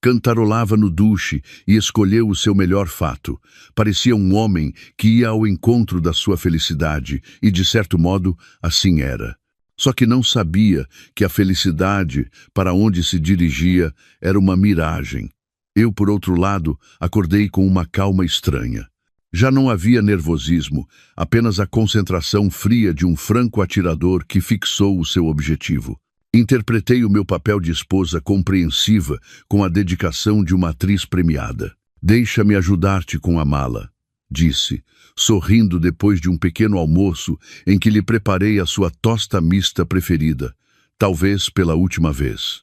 Cantarolava no duche e escolheu o seu melhor fato. Parecia um homem que ia ao encontro da sua felicidade e, de certo modo, assim era. Só que não sabia que a felicidade para onde se dirigia era uma miragem. Eu, por outro lado, acordei com uma calma estranha. Já não havia nervosismo, apenas a concentração fria de um franco atirador que fixou o seu objetivo. Interpretei o meu papel de esposa compreensiva com a dedicação de uma atriz premiada. "Deixa-me ajudar-te com a mala", disse, sorrindo depois de um pequeno almoço em que lhe preparei a sua tosta mista preferida, talvez pela última vez.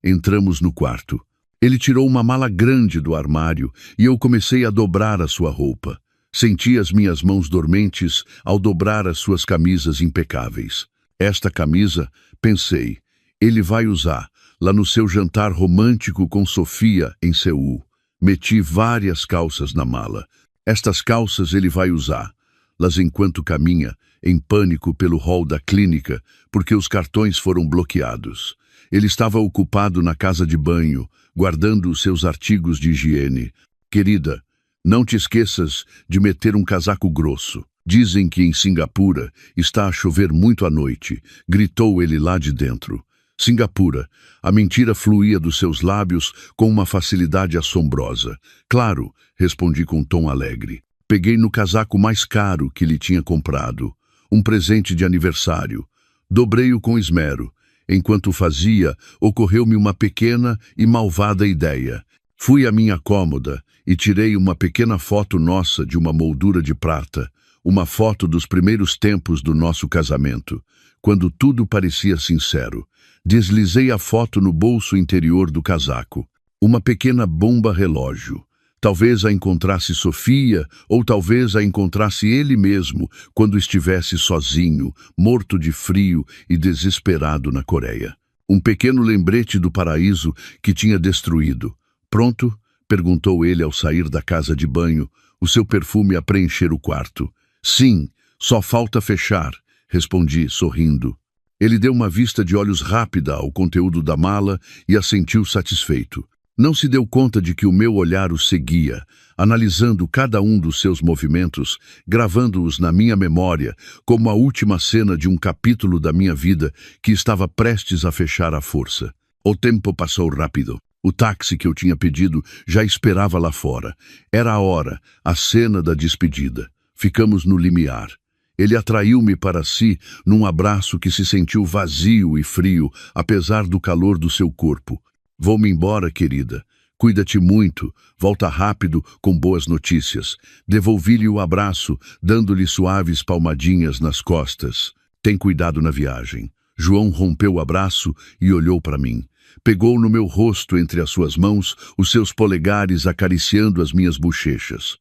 Entramos no quarto. Ele tirou uma mala grande do armário e eu comecei a dobrar a sua roupa. Senti as minhas mãos dormentes ao dobrar as suas camisas impecáveis. Esta camisa, pensei, ele vai usar lá no seu jantar romântico com Sofia em Seul. Meti várias calças na mala. Estas calças ele vai usá-las enquanto caminha, em pânico pelo hall da clínica, porque os cartões foram bloqueados. Ele estava ocupado na casa de banho, guardando os seus artigos de higiene. "Querida, não te esqueças de meter um casaco grosso. Dizem que em Singapura está a chover muito à noite", gritou ele lá de dentro. Singapura. A mentira fluía dos seus lábios com uma facilidade assombrosa. "Claro", respondi com tom alegre. Peguei no casaco mais caro que lhe tinha comprado, um presente de aniversário. Dobrei-o com esmero. Enquanto fazia, ocorreu-me uma pequena e malvada ideia. Fui à minha cômoda e tirei uma pequena foto nossa de uma moldura de prata, uma foto dos primeiros tempos do nosso casamento, quando tudo parecia sincero. Deslizei a foto no bolso interior do casaco. Uma pequena bomba relógio. Talvez a encontrasse Sofia, ou talvez a encontrasse ele mesmo, quando estivesse sozinho, morto de frio e desesperado na Coreia. Um pequeno lembrete do paraíso que tinha destruído. "Pronto?", perguntou ele ao sair da casa de banho, o seu perfume a preencher o quarto. "Sim, só falta fechar", respondi, sorrindo. Ele deu uma vista de olhos rápida ao conteúdo da mala e assentiu satisfeito. Não se deu conta de que o meu olhar o seguia, analisando cada um dos seus movimentos, gravando-os na minha memória, como a última cena de um capítulo da minha vida que estava prestes a fechar à força. O tempo passou rápido. O táxi que eu tinha pedido já esperava lá fora. Era a hora, a cena da despedida. Ficamos no limiar. Ele atraiu-me para si num abraço que se sentiu vazio e frio, apesar do calor do seu corpo. "Vou-me embora, querida. Cuida-te muito. Volta rápido com boas notícias." Devolvi-lhe o abraço, dando-lhe suaves palmadinhas nas costas. "Tem cuidado na viagem." João rompeu o abraço e olhou para mim. Pegou no meu rosto entre as suas mãos, os seus polegares acariciando as minhas bochechas.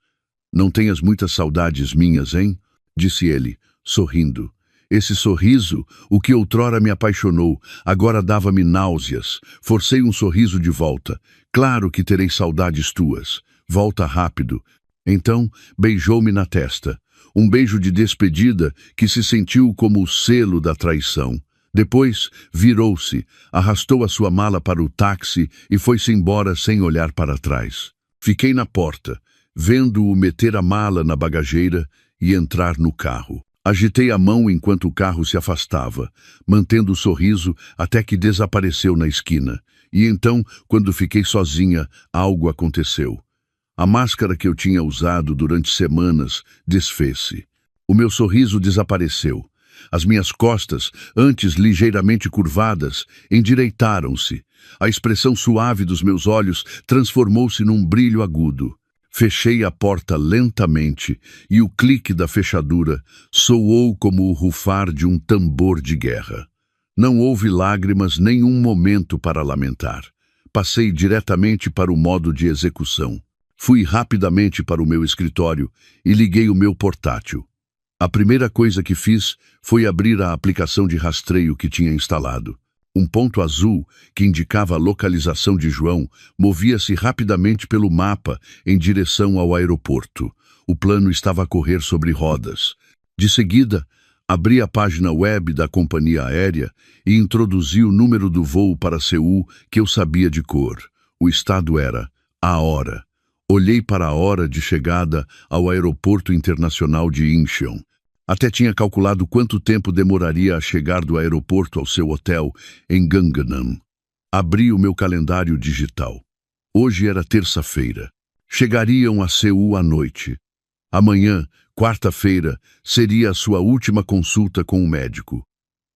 "Não tenhas muitas saudades minhas, hein?", disse ele, sorrindo. Esse sorriso, o que outrora me apaixonou, agora dava-me náuseas. Forcei um sorriso de volta. "Claro que terei saudades tuas. Volta rápido." Então, beijou-me na testa. Um beijo de despedida que se sentiu como o selo da traição. Depois, virou-se, arrastou a sua mala para o táxi e foi-se embora sem olhar para trás. Fiquei na porta, vendo-o meter a mala na bagageira e entrar no carro. Agitei a mão enquanto o carro se afastava, mantendo o sorriso até que desapareceu na esquina. E então, quando fiquei sozinha, algo aconteceu. A máscara que eu tinha usado durante semanas desfez-se. O meu sorriso desapareceu. As minhas costas, antes ligeiramente curvadas, endireitaram-se. A expressão suave dos meus olhos transformou-se num brilho agudo. Fechei a porta lentamente e o clique da fechadura soou como o rufar de um tambor de guerra. Não houve lágrimas nem um momento para lamentar. Passei diretamente para o modo de execução. Fui rapidamente para o meu escritório e liguei o meu portátil. A primeira coisa que fiz foi abrir a aplicação de rastreio que tinha instalado. Um ponto azul, que indicava a localização de João, movia-se rapidamente pelo mapa em direção ao aeroporto. O plano estava a correr sobre rodas. De seguida, abri a página web da companhia aérea e introduzi o número do voo para Seul que eu sabia de cor. O estado era a hora. Olhei para a hora de chegada ao aeroporto internacional de Incheon. Até tinha calculado quanto tempo demoraria a chegar do aeroporto ao seu hotel em Gangnam. Abri o meu calendário digital. Hoje era terça-feira. Chegariam a Seul à noite. Amanhã, quarta-feira, seria a sua última consulta com o médico.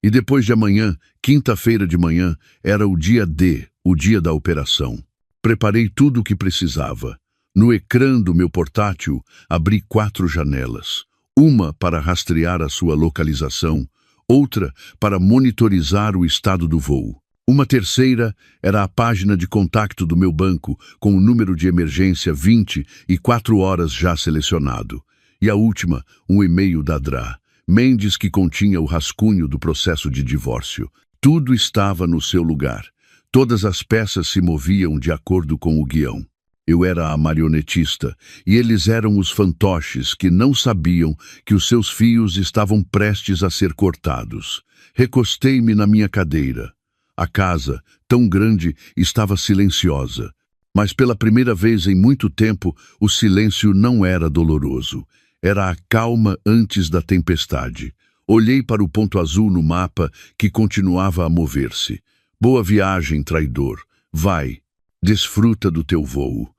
E depois de amanhã, quinta-feira de manhã, era o dia D, o dia da operação. Preparei tudo o que precisava. No ecrã do meu portátil, abri 4 janelas. Uma para rastrear a sua localização, outra para monitorizar o estado do voo. Uma terceira era a página de contato do meu banco, com o número de emergência 20 e 4 horas já selecionado. E a última, um e-mail da Dra. Mendes que continha o rascunho do processo de divórcio. Tudo estava no seu lugar. Todas as peças se moviam de acordo com o guião. Eu era a marionetista, e eles eram os fantoches que não sabiam que os seus fios estavam prestes a ser cortados. Recostei-me na minha cadeira. A casa, tão grande, estava silenciosa. Mas pela primeira vez em muito tempo, o silêncio não era doloroso. Era a calma antes da tempestade. Olhei para o ponto azul no mapa que continuava a mover-se. Boa viagem, traidor. Vai, desfruta do teu voo.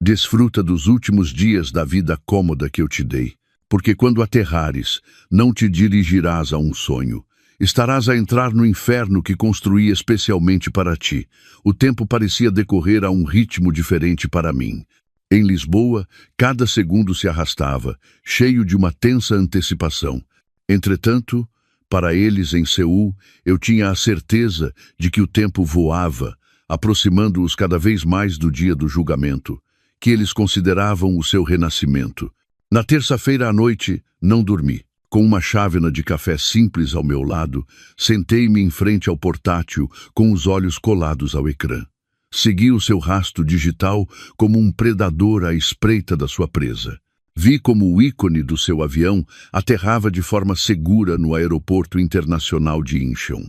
Desfruta dos últimos dias da vida cômoda que eu te dei. Porque quando aterrares, não te dirigirás a um sonho. Estarás a entrar no inferno que construí especialmente para ti. O tempo parecia decorrer a um ritmo diferente para mim. Em Lisboa, cada segundo se arrastava, cheio de uma tensa antecipação. Entretanto, para eles em Seul, eu tinha a certeza de que o tempo voava, aproximando-os cada vez mais do dia do julgamento, que eles consideravam o seu renascimento. Na terça-feira à noite, não dormi. Com uma chávena de café simples ao meu lado, sentei-me em frente ao portátil, com os olhos colados ao ecrã. Segui o seu rastro digital como um predador à espreita da sua presa. Vi como o ícone do seu avião aterrava de forma segura no aeroporto internacional de Incheon.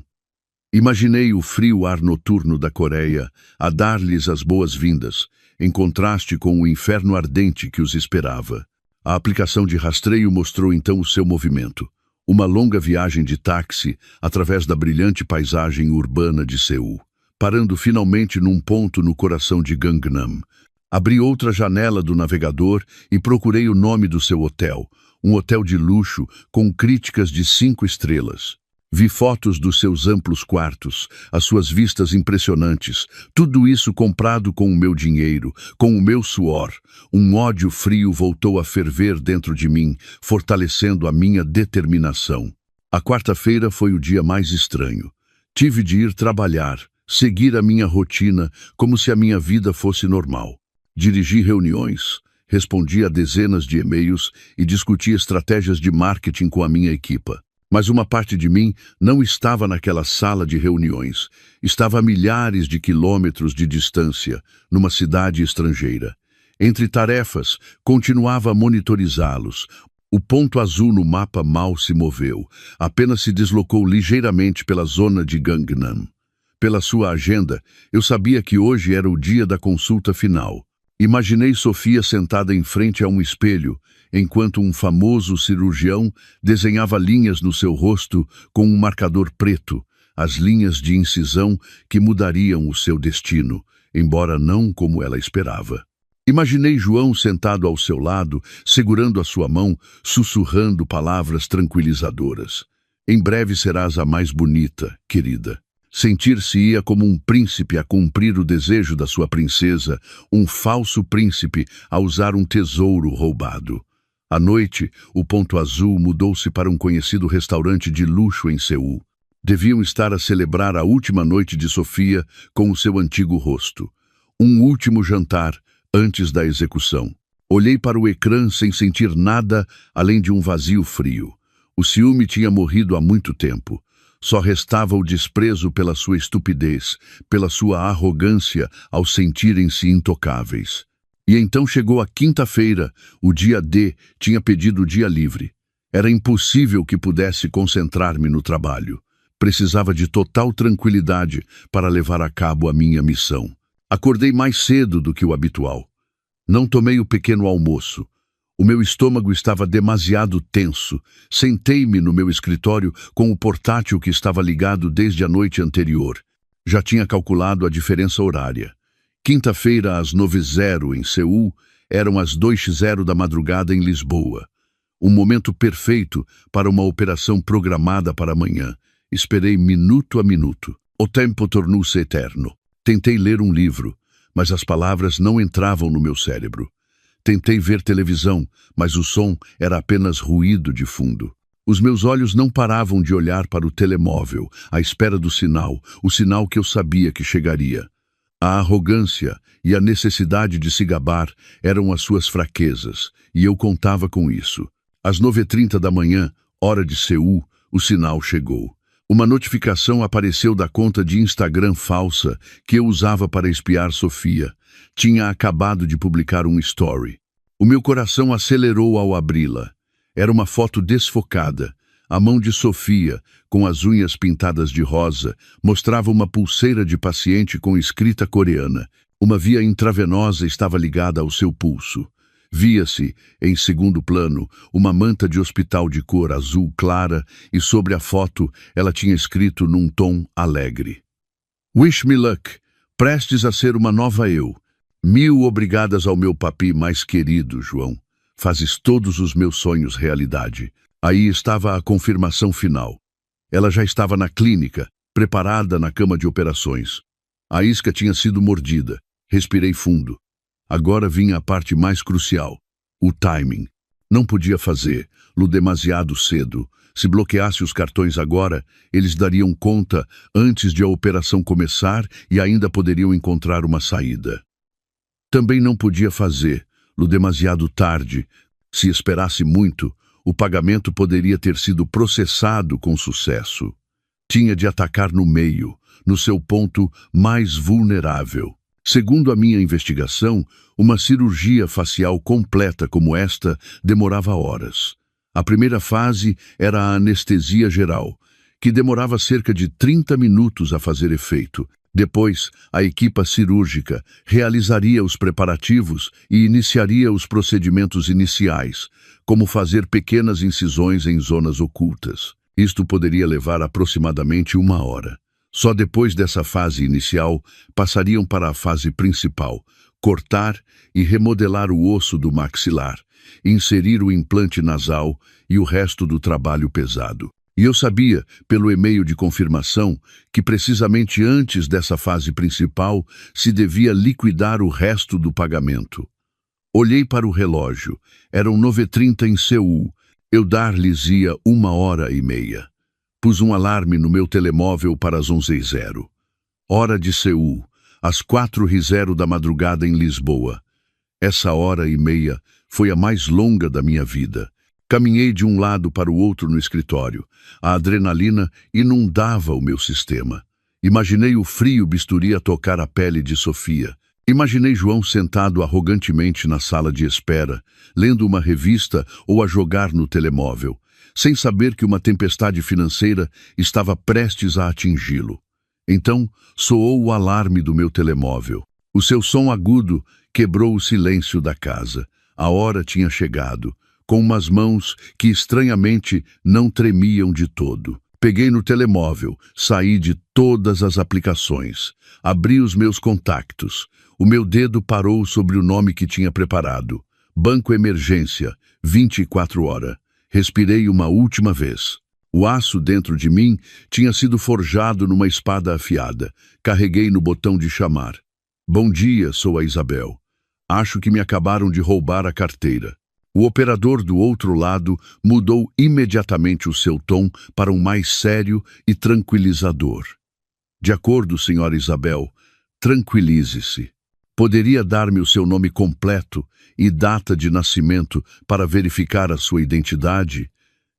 Imaginei o frio ar noturno da Coreia a dar-lhes as boas-vindas, em contraste com o inferno ardente que os esperava. A aplicação de rastreio mostrou então o seu movimento. Uma longa viagem de táxi através da brilhante paisagem urbana de Seul, parando finalmente num ponto no coração de Gangnam. Abri outra janela do navegador e procurei o nome do seu hotel, um hotel de luxo com críticas de 5 estrelas. Vi fotos dos seus amplos quartos, as suas vistas impressionantes, tudo isso comprado com o meu dinheiro, com o meu suor. Um ódio frio voltou a ferver dentro de mim, fortalecendo a minha determinação. A quarta-feira foi o dia mais estranho. Tive de ir trabalhar, seguir a minha rotina como se a minha vida fosse normal. Dirigi reuniões, respondi a dezenas de e-mails e discuti estratégias de marketing com a minha equipa. Mas uma parte de mim não estava naquela sala de reuniões. Estava a milhares de quilômetros de distância, numa cidade estrangeira. Entre tarefas, continuava a monitorizá-los. O ponto azul no mapa mal se moveu, apenas se deslocou ligeiramente pela zona de Gangnam. Pela sua agenda, eu sabia que hoje era o dia da consulta final. Imaginei Sofia sentada em frente a um espelho, enquanto um famoso cirurgião desenhava linhas no seu rosto com um marcador preto, as linhas de incisão que mudariam o seu destino, embora não como ela esperava. Imaginei João sentado ao seu lado, segurando a sua mão, sussurrando palavras tranquilizadoras. Em breve serás a mais bonita, querida. Sentir-se-ia como um príncipe a cumprir o desejo da sua princesa, um falso príncipe a usar um tesouro roubado. À noite, o ponto azul mudou-se para um conhecido restaurante de luxo em Seul. Deviam estar a celebrar a última noite de Sofia com o seu antigo rosto. Um último jantar antes da execução. Olhei para o ecrã sem sentir nada além de um vazio frio. O ciúme tinha morrido há muito tempo. Só restava o desprezo pela sua estupidez, pela sua arrogância ao sentirem-se intocáveis. E então chegou a quinta-feira, o dia D tinha pedido o dia livre. Era impossível que pudesse concentrar-me no trabalho. Precisava de total tranquilidade para levar a cabo a minha missão. Acordei mais cedo do que o habitual. Não tomei o pequeno almoço. O meu estômago estava demasiado tenso. Sentei-me no meu escritório com o portátil que estava ligado desde a noite anterior. Já tinha calculado a diferença horária. Quinta-feira às 9h em Seul, eram as 2h da madrugada em Lisboa. Um momento perfeito para uma operação programada para amanhã. Esperei minuto a minuto. O tempo tornou-se eterno. Tentei ler um livro, mas as palavras não entravam no meu cérebro. Tentei ver televisão, mas o som era apenas ruído de fundo. Os meus olhos não paravam de olhar para o telemóvel, à espera do sinal, o sinal que eu sabia que chegaria. A arrogância e a necessidade de se gabar eram as suas fraquezas, e eu contava com isso. Às 9h30 da manhã, hora de Seul, o sinal chegou. Uma notificação apareceu da conta de Instagram falsa que eu usava para espiar Sofia. Tinha acabado de publicar um story. O meu coração acelerou ao abri-la. Era uma foto desfocada. A mão de Sofia, com as unhas pintadas de rosa, mostrava uma pulseira de paciente com escrita coreana. Uma via intravenosa estava ligada ao seu pulso. Via-se, em segundo plano, uma manta de hospital de cor azul clara e sobre a foto ela tinha escrito num tom alegre: "Wish me luck, prestes a ser uma nova eu. 1000 obrigadas ao meu papi mais querido, João. Fazes todos os meus sonhos realidade." Aí estava a confirmação final. Ela já estava na clínica, preparada na cama de operações. A isca tinha sido mordida. Respirei fundo. Agora vinha a parte mais crucial. O timing. Não podia fazê-lo demasiado cedo. Se bloqueasse os cartões agora, eles dariam conta antes de a operação começar e ainda poderiam encontrar uma saída. Também não podia fazê-lo demasiado tarde. Se esperasse muito, o pagamento poderia ter sido processado com sucesso. Tinha de atacar no meio, no seu ponto mais vulnerável. Segundo a minha investigação, uma cirurgia facial completa como esta demorava horas. A primeira fase era a anestesia geral, que demorava cerca de 30 minutos a fazer efeito. Depois, a equipa cirúrgica realizaria os preparativos e iniciaria os procedimentos iniciais, como fazer pequenas incisões em zonas ocultas. Isto poderia levar aproximadamente 1 hora. Só depois dessa fase inicial, passariam para a fase principal, cortar e remodelar o osso do maxilar, inserir o implante nasal e o resto do trabalho pesado. E eu sabia, pelo e-mail de confirmação, que precisamente antes dessa fase principal se devia liquidar o resto do pagamento. Olhei para o relógio. Eram 9h30 em Seul. Eu dar-lhes-ia 1h30. Pus um alarme no meu telemóvel para as 11h. Hora de Seul, às 4h da madrugada em Lisboa. Essa 1h30 foi a mais longa da minha vida. Caminhei de um lado para o outro no escritório. A adrenalina inundava o meu sistema. Imaginei o frio bisturi a tocar a pele de Sofia. Imaginei João sentado arrogantemente na sala de espera, lendo uma revista ou a jogar no telemóvel, sem saber que uma tempestade financeira estava prestes a atingi-lo. Então, soou o alarme do meu telemóvel. O seu som agudo quebrou o silêncio da casa. A hora tinha chegado, com umas mãos que estranhamente não tremiam de todo. Peguei no telemóvel, saí de todas as aplicações, abri os meus contactos. O meu dedo parou sobre o nome que tinha preparado. Banco Emergência, 24 horas. Respirei uma última vez. O aço dentro de mim tinha sido forjado numa espada afiada. Carreguei no botão de chamar. Bom dia, sou a Isabel. Acho que me acabaram de roubar a carteira. O operador do outro lado mudou imediatamente o seu tom para um mais sério e tranquilizador. De acordo, senhora Isabel, tranquilize-se. Poderia dar-me o seu nome completo e data de nascimento para verificar a sua identidade?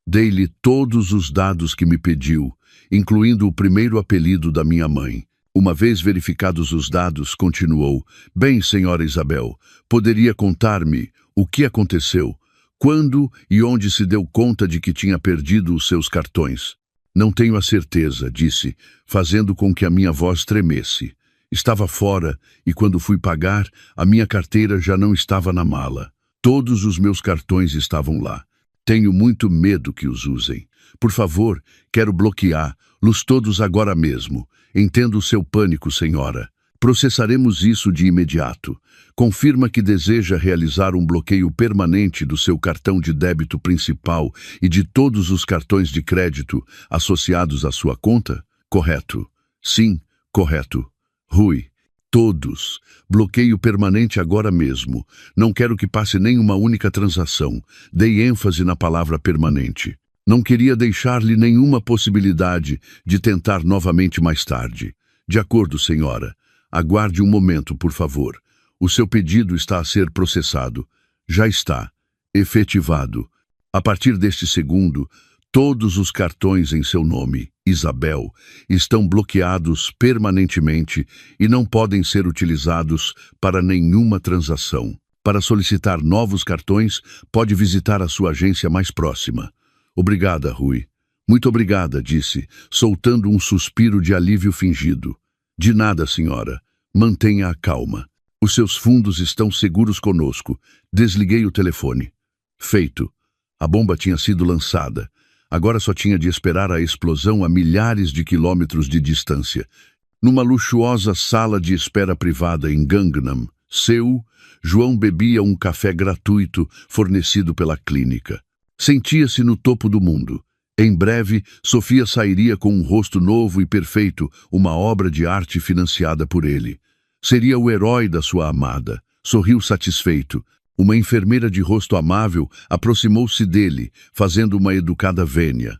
Dei-lhe todos os dados que me pediu, incluindo o primeiro apelido da minha mãe. Uma vez verificados os dados, continuou: Bem, senhora Isabel, poderia contar-me o que aconteceu, quando e onde se deu conta de que tinha perdido os seus cartões? Não tenho a certeza, disse, fazendo com que a minha voz tremesse. Estava fora e quando fui pagar, a minha carteira já não estava na mala. Todos os meus cartões estavam lá. Tenho muito medo que os usem. Por favor, quero bloqueá-los todos agora mesmo. Entendo o seu pânico, senhora. Processaremos isso de imediato. Confirma que deseja realizar um bloqueio permanente do seu cartão de débito principal e de todos os cartões de crédito associados à sua conta? Correto. Sim, correto. Rui. Todos. Bloqueio permanente agora mesmo. Não quero que passe nem uma única transação. Dei ênfase na palavra permanente. Não queria deixar-lhe nenhuma possibilidade de tentar novamente mais tarde. De acordo, senhora. Aguarde um momento, por favor. O seu pedido está a ser processado. Já está. Efetivado. A partir deste segundo, todos os cartões em seu nome, Isabel, estão bloqueados permanentemente e não podem ser utilizados para nenhuma transação. Para solicitar novos cartões, pode visitar a sua agência mais próxima. Obrigada, Rui. Muito obrigada, disse, soltando um suspiro de alívio fingido. De nada, senhora. Mantenha a calma. Os seus fundos estão seguros conosco. Desliguei o telefone. Feito. A bomba tinha sido lançada. Agora só tinha de esperar a explosão a milhares de quilômetros de distância. Numa luxuosa sala de espera privada em Gangnam, Seul, João bebia um café gratuito fornecido pela clínica. Sentia-se no topo do mundo. Em breve, Sofia sairia com um rosto novo e perfeito, uma obra de arte financiada por ele. Seria o herói da sua amada. Sorriu satisfeito. Uma enfermeira de rosto amável aproximou-se dele, fazendo uma educada vênia.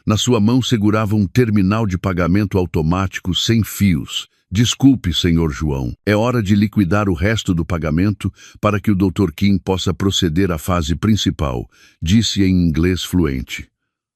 Na sua mão segurava um terminal de pagamento automático sem fios. Desculpe, senhor João. É hora de liquidar o resto do pagamento para que o Dr. Kim possa proceder à fase principal, disse em inglês fluente.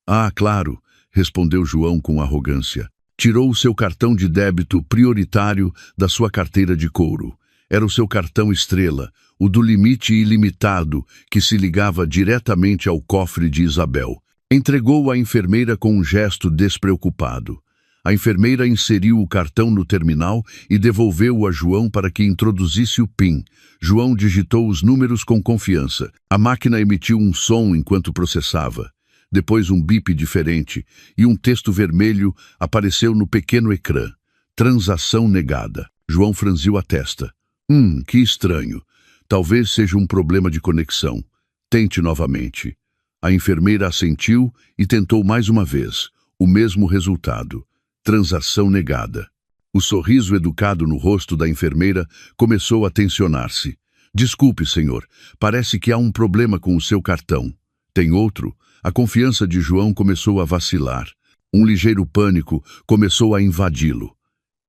Ah, claro, respondeu João com arrogância. Tirou o seu cartão de débito prioritário da sua carteira de couro. Era o seu cartão estrela, o do limite ilimitado, que se ligava diretamente ao cofre de Isabel. Entregou à enfermeira com um gesto despreocupado. A enfermeira inseriu o cartão no terminal e devolveu-o a João para que introduzisse o PIN. João digitou os números com confiança. A máquina emitiu um som enquanto processava. Depois um bip diferente e um texto vermelho apareceu no pequeno ecrã. Transação negada. João franziu a testa. Que estranho. Talvez seja um problema de conexão. Tente novamente. A enfermeira assentiu e tentou mais uma vez. O mesmo resultado. Transação negada. O sorriso educado no rosto da enfermeira começou a tensionar-se. Desculpe, senhor. Parece que há um problema com o seu cartão. Tem outro? A confiança de João começou a vacilar. Um ligeiro pânico começou a invadi-lo.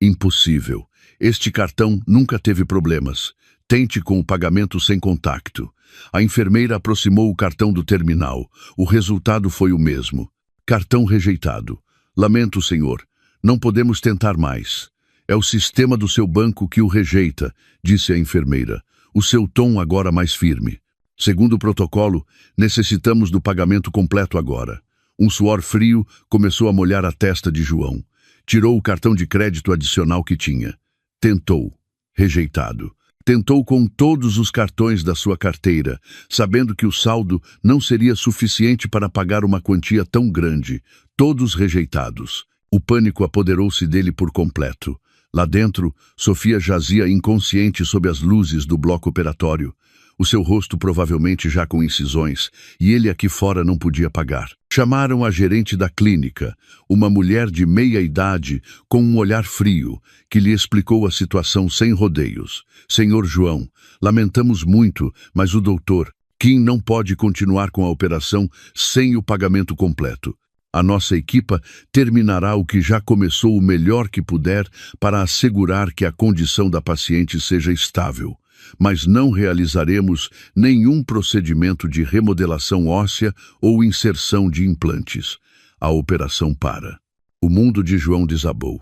Impossível. Este cartão nunca teve problemas. Tente com o pagamento sem contacto. A enfermeira aproximou o cartão do terminal. O resultado foi o mesmo. Cartão rejeitado. Lamento, senhor. Não podemos tentar mais. É o sistema do seu banco que o rejeita, disse a enfermeira. O seu tom agora mais firme. Segundo o protocolo, necessitamos do pagamento completo agora. Um suor frio começou a molhar a testa de João. Tirou o cartão de crédito adicional que tinha. Tentou. Rejeitado. Tentou com todos os cartões da sua carteira, sabendo que o saldo não seria suficiente para pagar uma quantia tão grande. Todos rejeitados. O pânico apoderou-se dele por completo. Lá dentro, Sofia jazia inconsciente sob as luzes do bloco operatório. O seu rosto provavelmente já com incisões, e ele aqui fora não podia pagar. Chamaram a gerente da clínica, uma mulher de meia idade, com um olhar frio, que lhe explicou a situação sem rodeios. Senhor João, lamentamos muito, mas o doutor Kim não pode continuar com a operação sem o pagamento completo. A nossa equipa terminará o que já começou o melhor que puder para assegurar que a condição da paciente seja estável. Mas não realizaremos nenhum procedimento de remodelação óssea ou inserção de implantes. A operação para. O mundo de João desabou.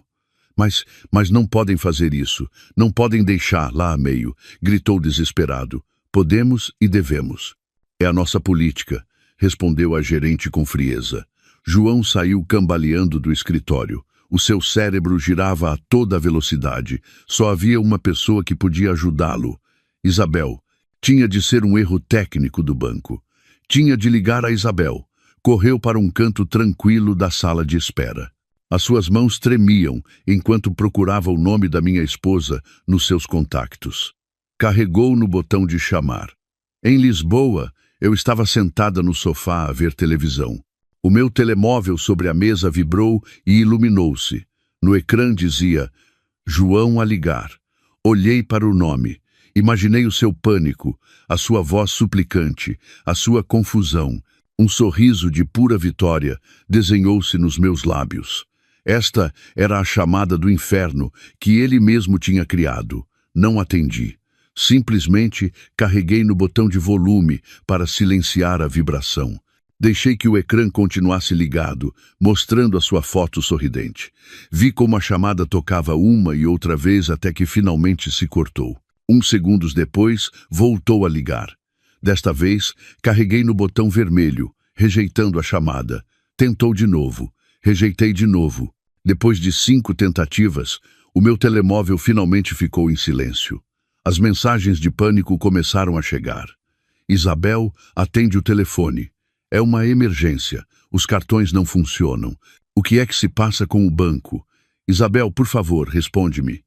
Mas não podem fazer isso. Não podem deixar lá a meio, gritou desesperado. Podemos e devemos. É a nossa política, respondeu a gerente com frieza. João saiu cambaleando do escritório. O seu cérebro girava a toda velocidade. Só havia uma pessoa que podia ajudá-lo. Isabel. Tinha de ser um erro técnico do banco. Tinha de ligar a Isabel. Correu para um canto tranquilo da sala de espera. As suas mãos tremiam enquanto procurava o nome da minha esposa nos seus contactos. Carregou no botão de chamar. Em Lisboa, eu estava sentada no sofá a ver televisão. O meu telemóvel sobre a mesa vibrou e iluminou-se. No ecrã dizia: João a ligar. Olhei para o nome. Imaginei o seu pânico, a sua voz suplicante, a sua confusão. Um sorriso de pura vitória desenhou-se nos meus lábios. Esta era a chamada do inferno que ele mesmo tinha criado. Não atendi. Simplesmente carreguei no botão de volume para silenciar a vibração. Deixei que o ecrã continuasse ligado, mostrando a sua foto sorridente. Vi como a chamada tocava uma e outra vez até que finalmente se cortou. Uns segundos depois, voltou a ligar. Desta vez, carreguei no botão vermelho, rejeitando a chamada. Tentou de novo. Rejeitei de novo. Depois de 5 tentativas, o meu telemóvel finalmente ficou em silêncio. As mensagens de pânico começaram a chegar. Isabel, atende o telefone. É uma emergência. Os cartões não funcionam. O que é que se passa com o banco? Isabel, por favor, responde-me.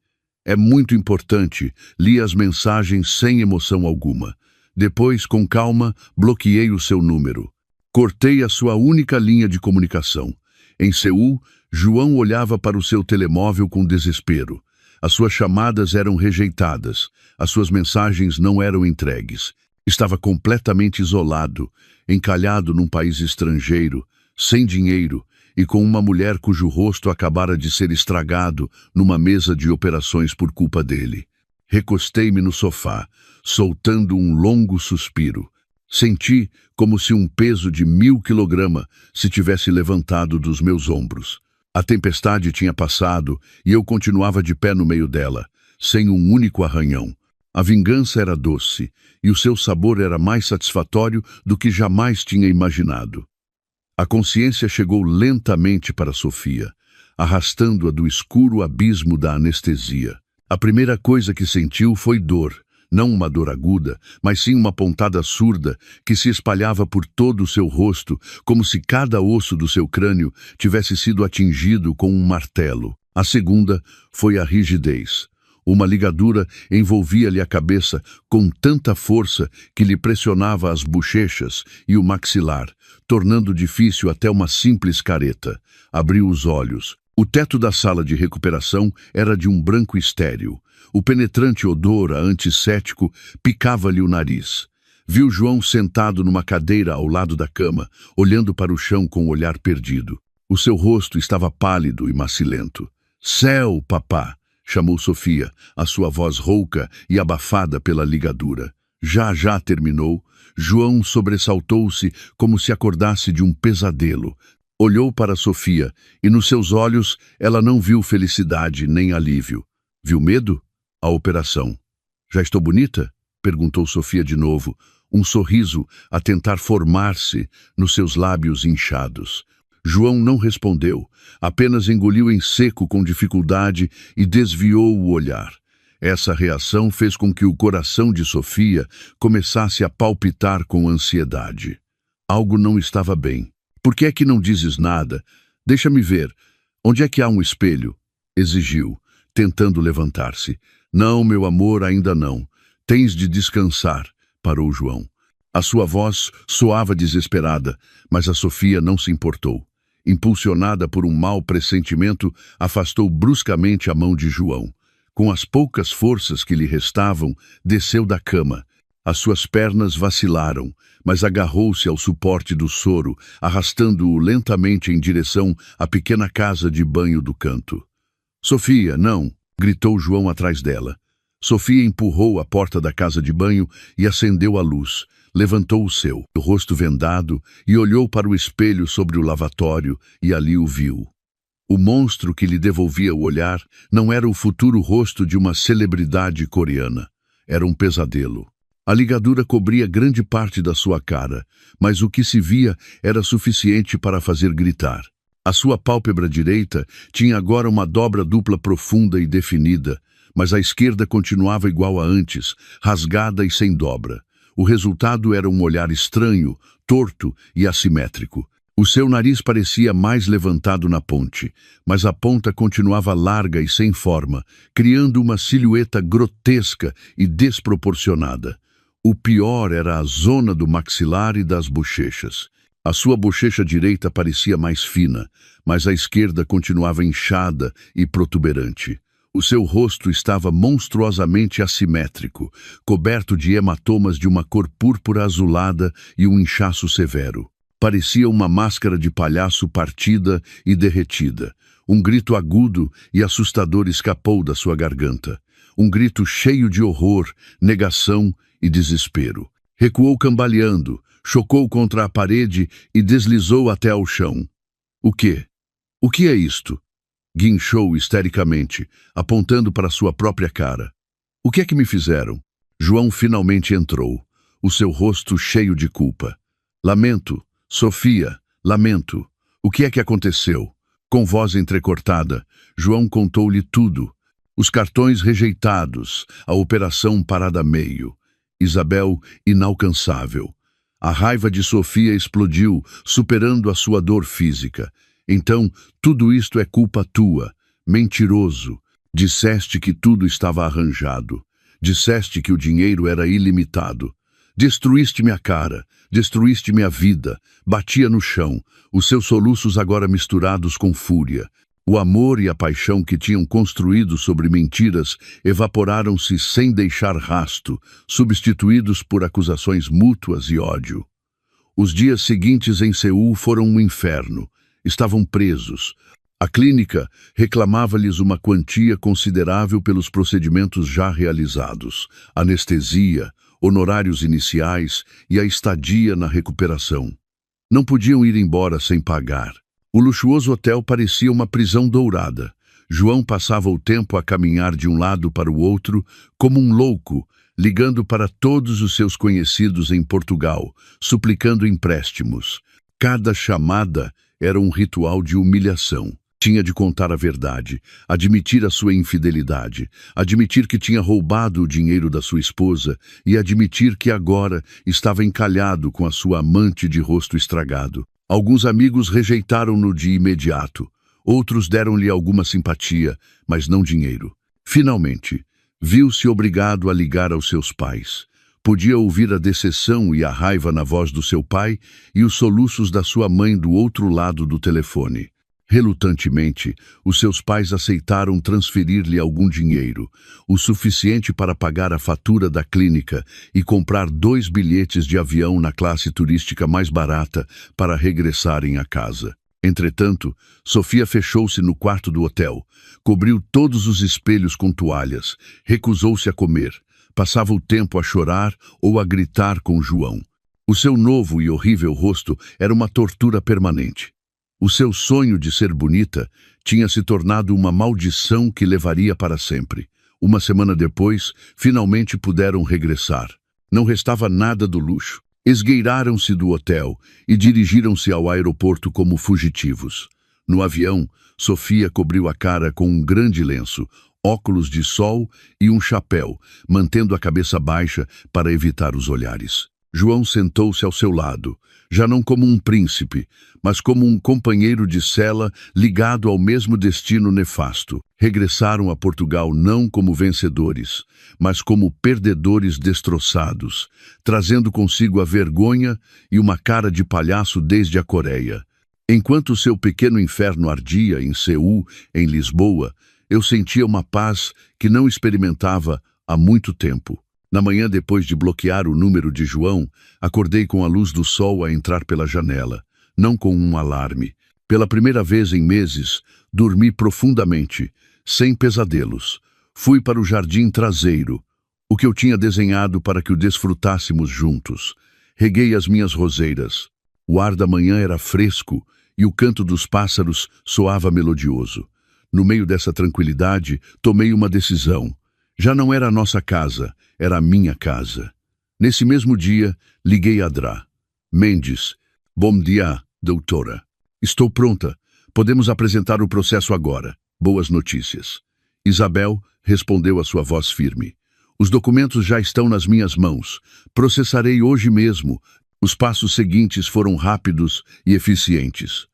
É muito importante. Li as mensagens sem emoção alguma. Depois, com calma, bloqueei o seu número. Cortei a sua única linha de comunicação. Em Seul, João olhava para o seu telemóvel com desespero. As suas chamadas eram rejeitadas. As suas mensagens não eram entregues. Estava completamente isolado, encalhado num país estrangeiro, sem dinheiro e com uma mulher cujo rosto acabara de ser estragado numa mesa de operações por culpa dele. Recostei-me no sofá, soltando um longo suspiro. Senti como se um peso de 1000 quilogramas se tivesse levantado dos meus ombros. A tempestade tinha passado e eu continuava de pé no meio dela, sem um único arranhão. A vingança era doce e o seu sabor era mais satisfatório do que jamais tinha imaginado. A consciência chegou lentamente para Sofia, arrastando-a do escuro abismo da anestesia. A primeira coisa que sentiu foi dor, não uma dor aguda, mas sim uma pontada surda que se espalhava por todo o seu rosto, como se cada osso do seu crânio tivesse sido atingido com um martelo. A segunda foi a rigidez. Uma ligadura envolvia-lhe a cabeça com tanta força que lhe pressionava as bochechas e o maxilar, tornando difícil até uma simples careta. Abriu os olhos. O teto da sala de recuperação era de um branco estéril. O penetrante odor antisséptico picava-lhe o nariz. Viu João sentado numa cadeira ao lado da cama, olhando para o chão com o olhar perdido. O seu rosto estava pálido e macilento. "Céu, papá!" chamou Sofia, a sua voz rouca e abafada pela ligadura. Já terminou. João sobressaltou-se como se acordasse de um pesadelo. Olhou para Sofia e nos seus olhos ela não viu felicidade nem alívio. Viu medo? A operação. "Já estou bonita?" perguntou Sofia de novo, um sorriso a tentar formar-se nos seus lábios inchados. João não respondeu, apenas engoliu em seco com dificuldade e desviou o olhar. Essa reação fez com que o coração de Sofia começasse a palpitar com ansiedade. Algo não estava bem. "Por que é que não dizes nada? Deixa-me ver. Onde é que há um espelho?" exigiu, tentando levantar-se. "Não, meu amor, ainda não. Tens de descansar", parou João. A sua voz soava desesperada, mas a Sofia não se importou. Impulsionada por um mau pressentimento, afastou bruscamente a mão de João. Com as poucas forças que lhe restavam, desceu da cama. As suas pernas vacilaram, mas agarrou-se ao suporte do soro, arrastando-o lentamente em direção à pequena casa de banho do canto. "Sofia, não!" gritou João atrás dela. Sofia empurrou a porta da casa de banho e acendeu a luz. Levantou o rosto vendado, e olhou para o espelho sobre o lavatório, e ali o viu. O monstro que lhe devolvia o olhar não era o futuro rosto de uma celebridade coreana. Era um pesadelo. A ligadura cobria grande parte da sua cara, mas o que se via era suficiente para fazer gritar. A sua pálpebra direita tinha agora uma dobra dupla profunda e definida, mas a esquerda continuava igual a antes, rasgada e sem dobra. O resultado era um olhar estranho, torto e assimétrico. O seu nariz parecia mais levantado na ponte, mas a ponta continuava larga e sem forma, criando uma silhueta grotesca e desproporcionada. O pior era a zona do maxilar e das bochechas. A sua bochecha direita parecia mais fina, mas a esquerda continuava inchada e protuberante. O seu rosto estava monstruosamente assimétrico, coberto de hematomas de uma cor púrpura azulada e um inchaço severo. Parecia uma máscara de palhaço partida e derretida. Um grito agudo e assustador escapou da sua garganta. Um grito cheio de horror, negação e desespero. Recuou cambaleando, chocou contra a parede e deslizou até ao chão. O quê? O que é isto? Guinchou histericamente, apontando para sua própria cara. O que é que me fizeram? João finalmente entrou, o seu rosto cheio de culpa. Lamento, Sofia, lamento. O que é que aconteceu? Com voz entrecortada, João contou-lhe tudo. Os cartões rejeitados, a operação parada a meio. Isabel inalcançável. A raiva de Sofia explodiu, superando a sua dor física. Então, tudo isto é culpa tua. Mentiroso. Disseste que tudo estava arranjado. Disseste que o dinheiro era ilimitado. Destruíste minha cara, destruíste minha vida. Batia no chão, os seus soluços agora misturados com fúria. O amor e a paixão que tinham construído sobre mentiras evaporaram-se sem deixar rasto, substituídos por acusações mútuas e ódio. Os dias seguintes em Seul foram um inferno. Estavam presos. A clínica reclamava-lhes uma quantia considerável pelos procedimentos já realizados, anestesia, honorários iniciais e a estadia na recuperação. Não podiam ir embora sem pagar. O luxuoso hotel parecia uma prisão dourada. João passava o tempo a caminhar de um lado para o outro, como um louco, ligando para todos os seus conhecidos em Portugal, suplicando empréstimos. Cada chamada era um ritual de humilhação. Tinha de contar a verdade, admitir a sua infidelidade, admitir que tinha roubado o dinheiro da sua esposa e admitir que agora estava encalhado com a sua amante de rosto estragado. Alguns amigos rejeitaram-no de imediato, outros deram-lhe alguma simpatia, mas não dinheiro. Finalmente, viu-se obrigado a ligar aos seus pais. Podia ouvir a decepção e a raiva na voz do seu pai e os soluços da sua mãe do outro lado do telefone. Relutantemente, os seus pais aceitaram transferir-lhe algum dinheiro, o suficiente para pagar a fatura da clínica e comprar 2 bilhetes de avião na classe turística mais barata para regressarem à casa. Entretanto, Sofia fechou-se no quarto do hotel, cobriu todos os espelhos com toalhas, recusou-se a comer, passava o tempo a chorar ou a gritar com João. O seu novo e horrível rosto era uma tortura permanente. O seu sonho de ser bonita tinha se tornado uma maldição que levaria para sempre. Uma semana depois, finalmente puderam regressar. Não restava nada do luxo. Esgueiraram-se do hotel e dirigiram-se ao aeroporto como fugitivos. No avião, Sofia cobriu a cara com um grande lenço, óculos de sol e um chapéu, mantendo a cabeça baixa para evitar os olhares. João sentou-se ao seu lado, já não como um príncipe, mas como um companheiro de cela ligado ao mesmo destino nefasto. Regressaram a Portugal não como vencedores, mas como perdedores destroçados, trazendo consigo a vergonha e uma cara de palhaço desde a Coreia. Enquanto seu pequeno inferno ardia em Seul, em Lisboa, eu sentia uma paz que não experimentava há muito tempo. Na manhã, depois de bloquear o número de João, acordei com a luz do sol a entrar pela janela, não com um alarme. Pela primeira vez em meses, dormi profundamente, sem pesadelos. Fui para o jardim traseiro, o que eu tinha desenhado para que o desfrutássemos juntos. Reguei as minhas roseiras. O ar da manhã era fresco e o canto dos pássaros soava melodioso. No meio dessa tranquilidade, tomei uma decisão. Já não era a nossa casa, era a minha casa. Nesse mesmo dia, liguei a Dra. Mendes. Bom dia, doutora. Estou pronta. Podemos apresentar o processo agora. Boas notícias. Isabel respondeu a sua voz firme. Os documentos já estão nas minhas mãos. Processarei hoje mesmo. Os passos seguintes foram rápidos e eficientes.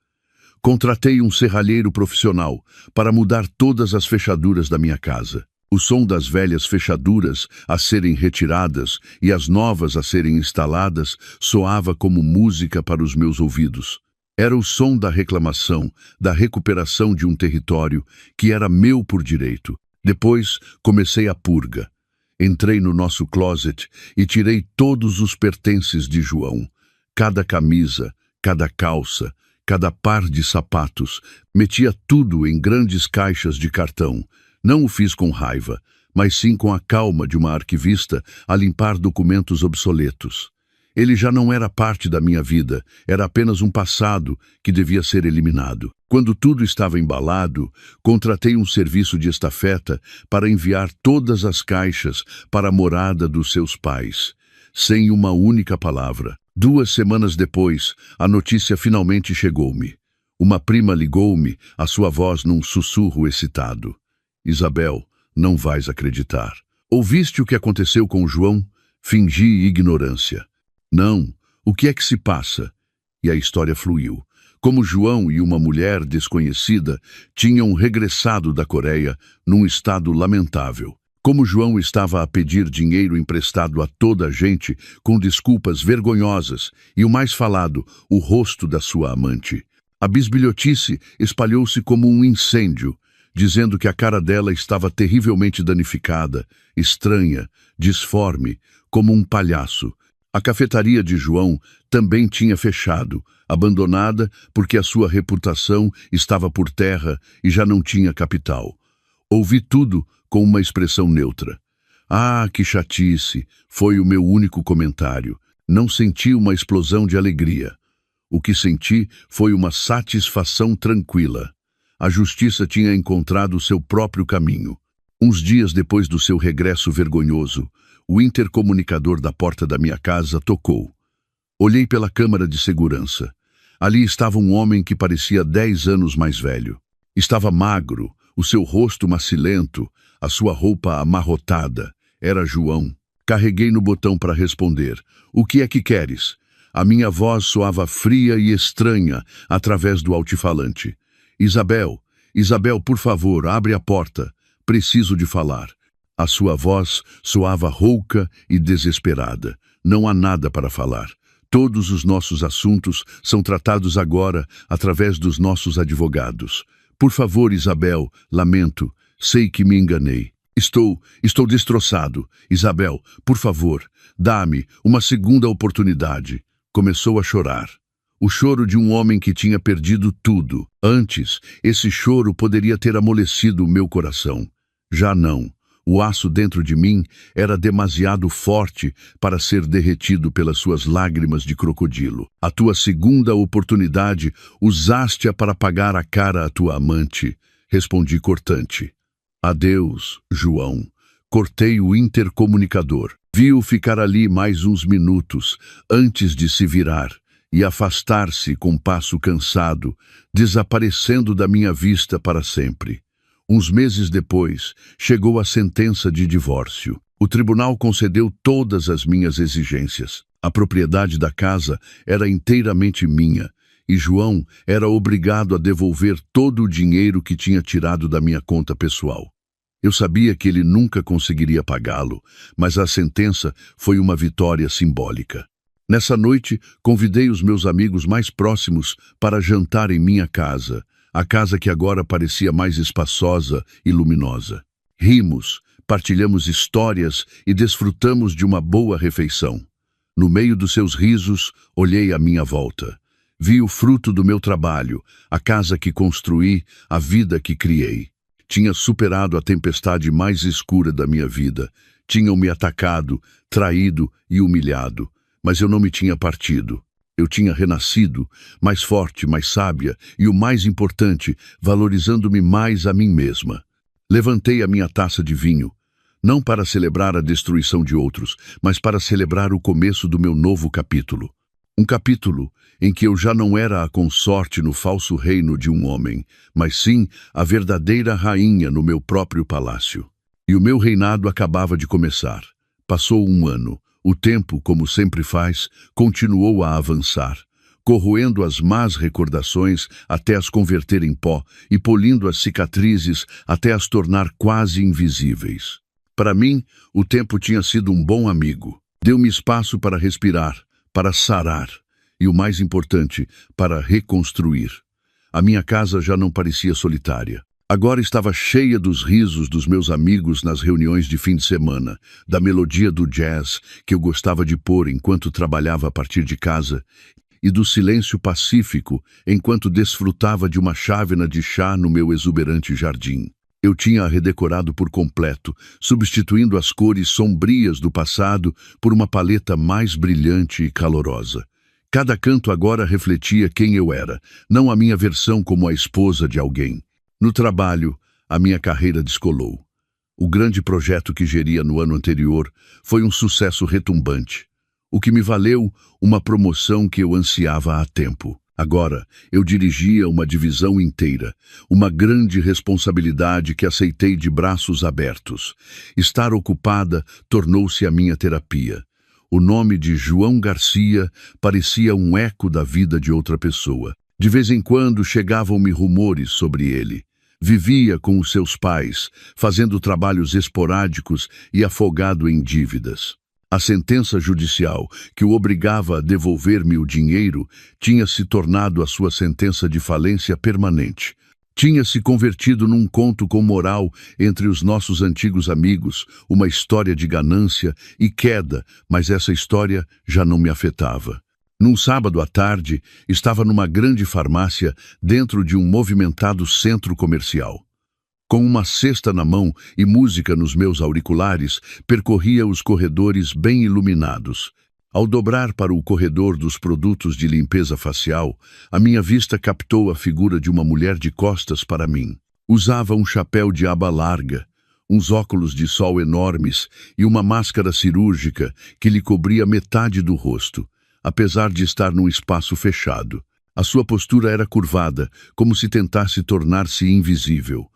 Contratei um serralheiro profissional para mudar todas as fechaduras da minha casa. O som das velhas fechaduras a serem retiradas e as novas a serem instaladas soava como música para os meus ouvidos. Era o som da reclamação, da recuperação de um território que era meu por direito. Depois, comecei a purga. Entrei no nosso closet e tirei todos os pertences de João. Cada camisa, cada calça, cada par de sapatos. Metia tudo em grandes caixas de cartão. Não o fiz com raiva, mas sim com a calma de uma arquivista a limpar documentos obsoletos. Ele já não era parte da minha vida, era apenas um passado que devia ser eliminado. Quando tudo estava embalado, contratei um serviço de estafeta para enviar todas as caixas para a morada dos seus pais, sem uma única palavra. 2 semanas depois, a notícia finalmente chegou-me. Uma prima ligou-me, a sua voz num sussurro excitado. Isabel, não vais acreditar. Ouviste o que aconteceu com o João? Fingi ignorância. Não, o que é que se passa? E a história fluiu. Como João e uma mulher desconhecida tinham regressado da Coreia num estado lamentável. Como João estava a pedir dinheiro emprestado a toda a gente com desculpas vergonhosas e o mais falado, o rosto da sua amante. A bisbilhotice espalhou-se como um incêndio, dizendo que a cara dela estava terrivelmente danificada, estranha, disforme, como um palhaço. A cafetaria de João também tinha fechado, abandonada porque a sua reputação estava por terra e já não tinha capital. Ouvi tudo com uma expressão neutra. Ah, que chatice! Foi o meu único comentário. Não senti uma explosão de alegria. O que senti foi uma satisfação tranquila. A justiça tinha encontrado seu próprio caminho. Uns dias depois do seu regresso vergonhoso, o intercomunicador da porta da minha casa tocou. Olhei pela câmara de segurança. Ali estava um homem que parecia 10 anos mais velho. Estava magro, o seu rosto macilento, a sua roupa amarrotada. Era João. Carreguei no botão para responder. O que é que queres? A minha voz soava fria e estranha através do altifalante. Isabel, por favor, abre a porta. Preciso de falar. A sua voz soava rouca e desesperada. Não há nada para falar. Todos os nossos assuntos são tratados agora através dos nossos advogados. Por favor, Isabel, lamento. Sei que me enganei. Estou destroçado. Isabel, por favor, dá-me uma segunda oportunidade. Começou a chorar. O choro de um homem que tinha perdido tudo. Antes, esse choro poderia ter amolecido o meu coração. Já não. O aço dentro de mim era demasiado forte para ser derretido pelas suas lágrimas de crocodilo. A tua segunda oportunidade usaste-a para pagar a cara à tua amante. Respondi cortante. Adeus, João. Cortei o intercomunicador. Vi-o ficar ali mais uns minutos, antes de se virar e afastar-se com passo cansado, desaparecendo da minha vista para sempre. Uns meses depois, chegou a sentença de divórcio. O tribunal concedeu todas as minhas exigências. A propriedade da casa era inteiramente minha, e João era obrigado a devolver todo o dinheiro que tinha tirado da minha conta pessoal. Eu sabia que ele nunca conseguiria pagá-lo, mas a sentença foi uma vitória simbólica. Nessa noite, convidei os meus amigos mais próximos para jantar em minha casa, a casa que agora parecia mais espaçosa e luminosa. Rimos, partilhamos histórias e desfrutamos de uma boa refeição. No meio dos seus risos, olhei à minha volta. Vi o fruto do meu trabalho, a casa que construí, a vida que criei. Tinha superado a tempestade mais escura da minha vida. Tinham me atacado, traído e humilhado, mas eu não me tinha partido. Eu tinha renascido, mais forte, mais sábia e, o mais importante, valorizando-me mais a mim mesma. Levantei a minha taça de vinho, não para celebrar a destruição de outros, mas para celebrar o começo do meu novo capítulo. Um capítulo em que eu já não era a consorte no falso reino de um homem, mas sim a verdadeira rainha no meu próprio palácio. E o meu reinado acabava de começar. Passou um ano. O tempo, como sempre faz, continuou a avançar, corroendo as más recordações até as converter em pó e polindo as cicatrizes até as tornar quase invisíveis. Para mim, o tempo tinha sido um bom amigo. Deu-me espaço para respirar, para sarar e, o mais importante, para reconstruir. A minha casa já não parecia solitária. Agora estava cheia dos risos dos meus amigos nas reuniões de fim de semana, da melodia do jazz que eu gostava de pôr enquanto trabalhava a partir de casa e do silêncio pacífico enquanto desfrutava de uma chávena de chá no meu exuberante jardim. Eu tinha redecorado por completo, substituindo as cores sombrias do passado por uma paleta mais brilhante e calorosa. Cada canto agora refletia quem eu era, não a minha versão como a esposa de alguém. No trabalho, a minha carreira descolou. O grande projeto que geria no ano anterior foi um sucesso retumbante, o que me valeu uma promoção que eu ansiava há tempo. Agora, eu dirigia uma divisão inteira, uma grande responsabilidade que aceitei de braços abertos. Estar ocupada tornou-se a minha terapia. O nome de João Garcia parecia um eco da vida de outra pessoa. De vez em quando chegavam-me rumores sobre ele. Vivia com os seus pais, fazendo trabalhos esporádicos e afogado em dívidas. A sentença judicial que o obrigava a devolver-me o dinheiro tinha se tornado a sua sentença de falência permanente. Tinha se convertido num conto com moral entre os nossos antigos amigos, uma história de ganância e queda, mas essa história já não me afetava. Num sábado à tarde, estava numa grande farmácia dentro de um movimentado centro comercial. Com uma cesta na mão e música nos meus auriculares, percorria os corredores bem iluminados. Ao dobrar para o corredor dos produtos de limpeza facial, a minha vista captou a figura de uma mulher de costas para mim. Usava um chapéu de aba larga, uns óculos de sol enormes e uma máscara cirúrgica que lhe cobria metade do rosto, apesar de estar num espaço fechado. A sua postura era curvada, como se tentasse tornar-se invisível.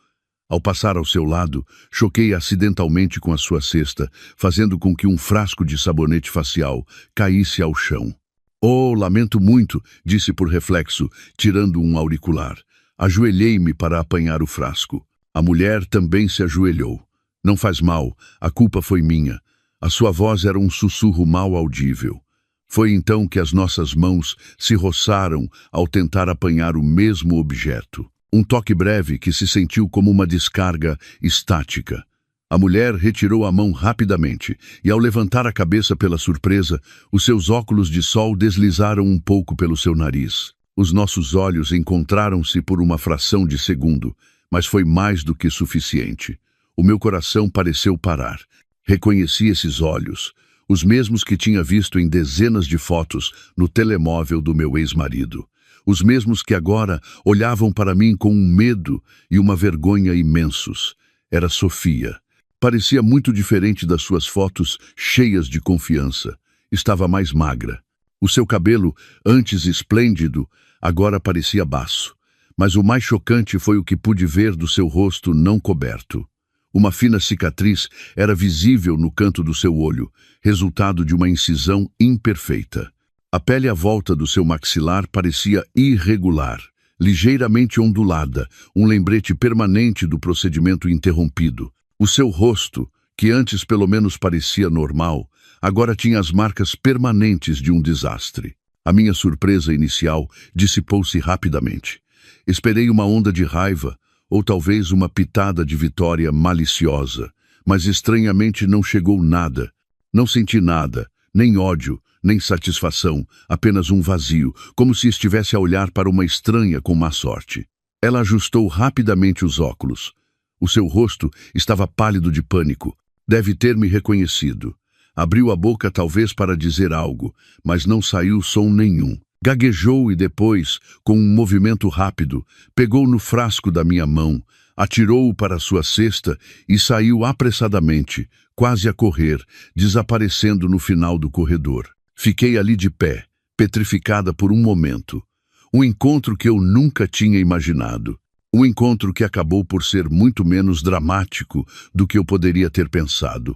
Ao passar ao seu lado, choquei acidentalmente com a sua cesta, fazendo com que um frasco de sabonete facial caísse ao chão. "Oh, lamento muito", disse por reflexo, tirando um auricular. Ajoelhei-me para apanhar o frasco. A mulher também se ajoelhou. "Não faz mal, a culpa foi minha." A sua voz era um sussurro mal audível. Foi então que as nossas mãos se roçaram ao tentar apanhar o mesmo objeto. Um toque breve que se sentiu como uma descarga estática. A mulher retirou a mão rapidamente e, ao levantar a cabeça pela surpresa, os seus óculos de sol deslizaram um pouco pelo seu nariz. Os nossos olhos encontraram-se por uma fração de segundo, mas foi mais do que suficiente. O meu coração pareceu parar. Reconheci esses olhos, os mesmos que tinha visto em dezenas de fotos no telemóvel do meu ex-marido. Os mesmos que agora olhavam para mim com um medo e uma vergonha imensos. Era Sofia. Parecia muito diferente das suas fotos cheias de confiança. Estava mais magra. O seu cabelo, antes esplêndido, agora parecia baço. Mas o mais chocante foi o que pude ver do seu rosto não coberto. Uma fina cicatriz era visível no canto do seu olho, resultado de uma incisão imperfeita. A pele à volta do seu maxilar parecia irregular, ligeiramente ondulada, um lembrete permanente do procedimento interrompido. O seu rosto, que antes pelo menos parecia normal, agora tinha as marcas permanentes de um desastre. A minha surpresa inicial dissipou-se rapidamente. Esperei uma onda de raiva, ou talvez uma pitada de vitória maliciosa, mas estranhamente não chegou nada. Não senti nada, nem ódio, nem satisfação, apenas um vazio, como se estivesse a olhar para uma estranha com má sorte. Ela ajustou rapidamente os óculos. O seu rosto estava pálido de pânico. Deve ter me reconhecido. Abriu a boca talvez para dizer algo, mas não saiu som nenhum. Gaguejou e depois, com um movimento rápido, pegou no frasco da minha mão, atirou-o para sua cesta e saiu apressadamente, quase a correr, desaparecendo no final do corredor. Fiquei ali de pé, petrificada por um momento. Um encontro que eu nunca tinha imaginado. Um encontro que acabou por ser muito menos dramático do que eu poderia ter pensado.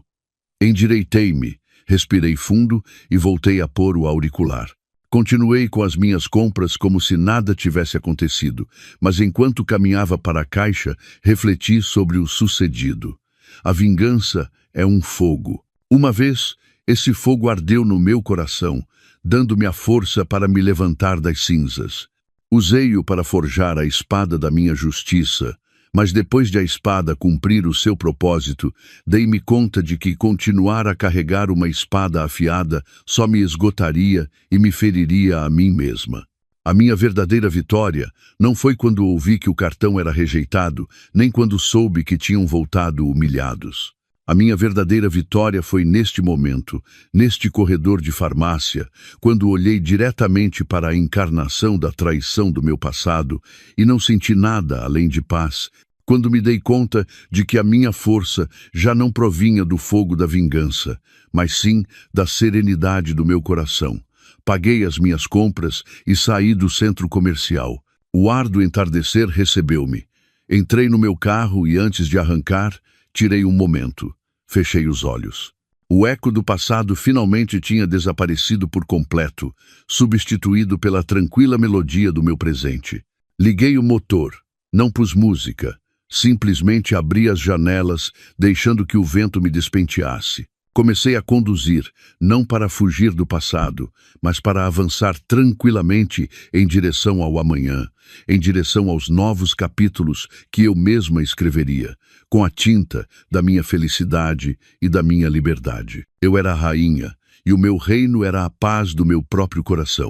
Endireitei-me, respirei fundo e voltei a pôr o auricular. Continuei com as minhas compras como se nada tivesse acontecido, mas enquanto caminhava para a caixa, refleti sobre o sucedido. A vingança é um fogo. Uma vez, esse fogo ardeu no meu coração, dando-me a força para me levantar das cinzas. Usei-o para forjar a espada da minha justiça, mas depois de a espada cumprir o seu propósito, dei-me conta de que continuar a carregar uma espada afiada só me esgotaria e me feriria a mim mesma. A minha verdadeira vitória não foi quando ouvi que o cartão era rejeitado, nem quando soube que tinham voltado humilhados. A minha verdadeira vitória foi neste momento, neste corredor de farmácia, quando olhei diretamente para a encarnação da traição do meu passado e não senti nada além de paz, quando me dei conta de que a minha força já não provinha do fogo da vingança, mas sim da serenidade do meu coração. Paguei as minhas compras e saí do centro comercial. O ar do entardecer recebeu-me. Entrei no meu carro e, antes de arrancar, tirei um momento. Fechei os olhos. O eco do passado finalmente tinha desaparecido por completo, substituído pela tranquila melodia do meu presente. Liguei o motor. Não pus música. Simplesmente abri as janelas, deixando que o vento me despenteasse. Comecei a conduzir, não para fugir do passado, mas para avançar tranquilamente em direção ao amanhã, em direção aos novos capítulos que eu mesma escreveria, com a tinta da minha felicidade e da minha liberdade. Eu era a rainha, e o meu reino era a paz do meu próprio coração.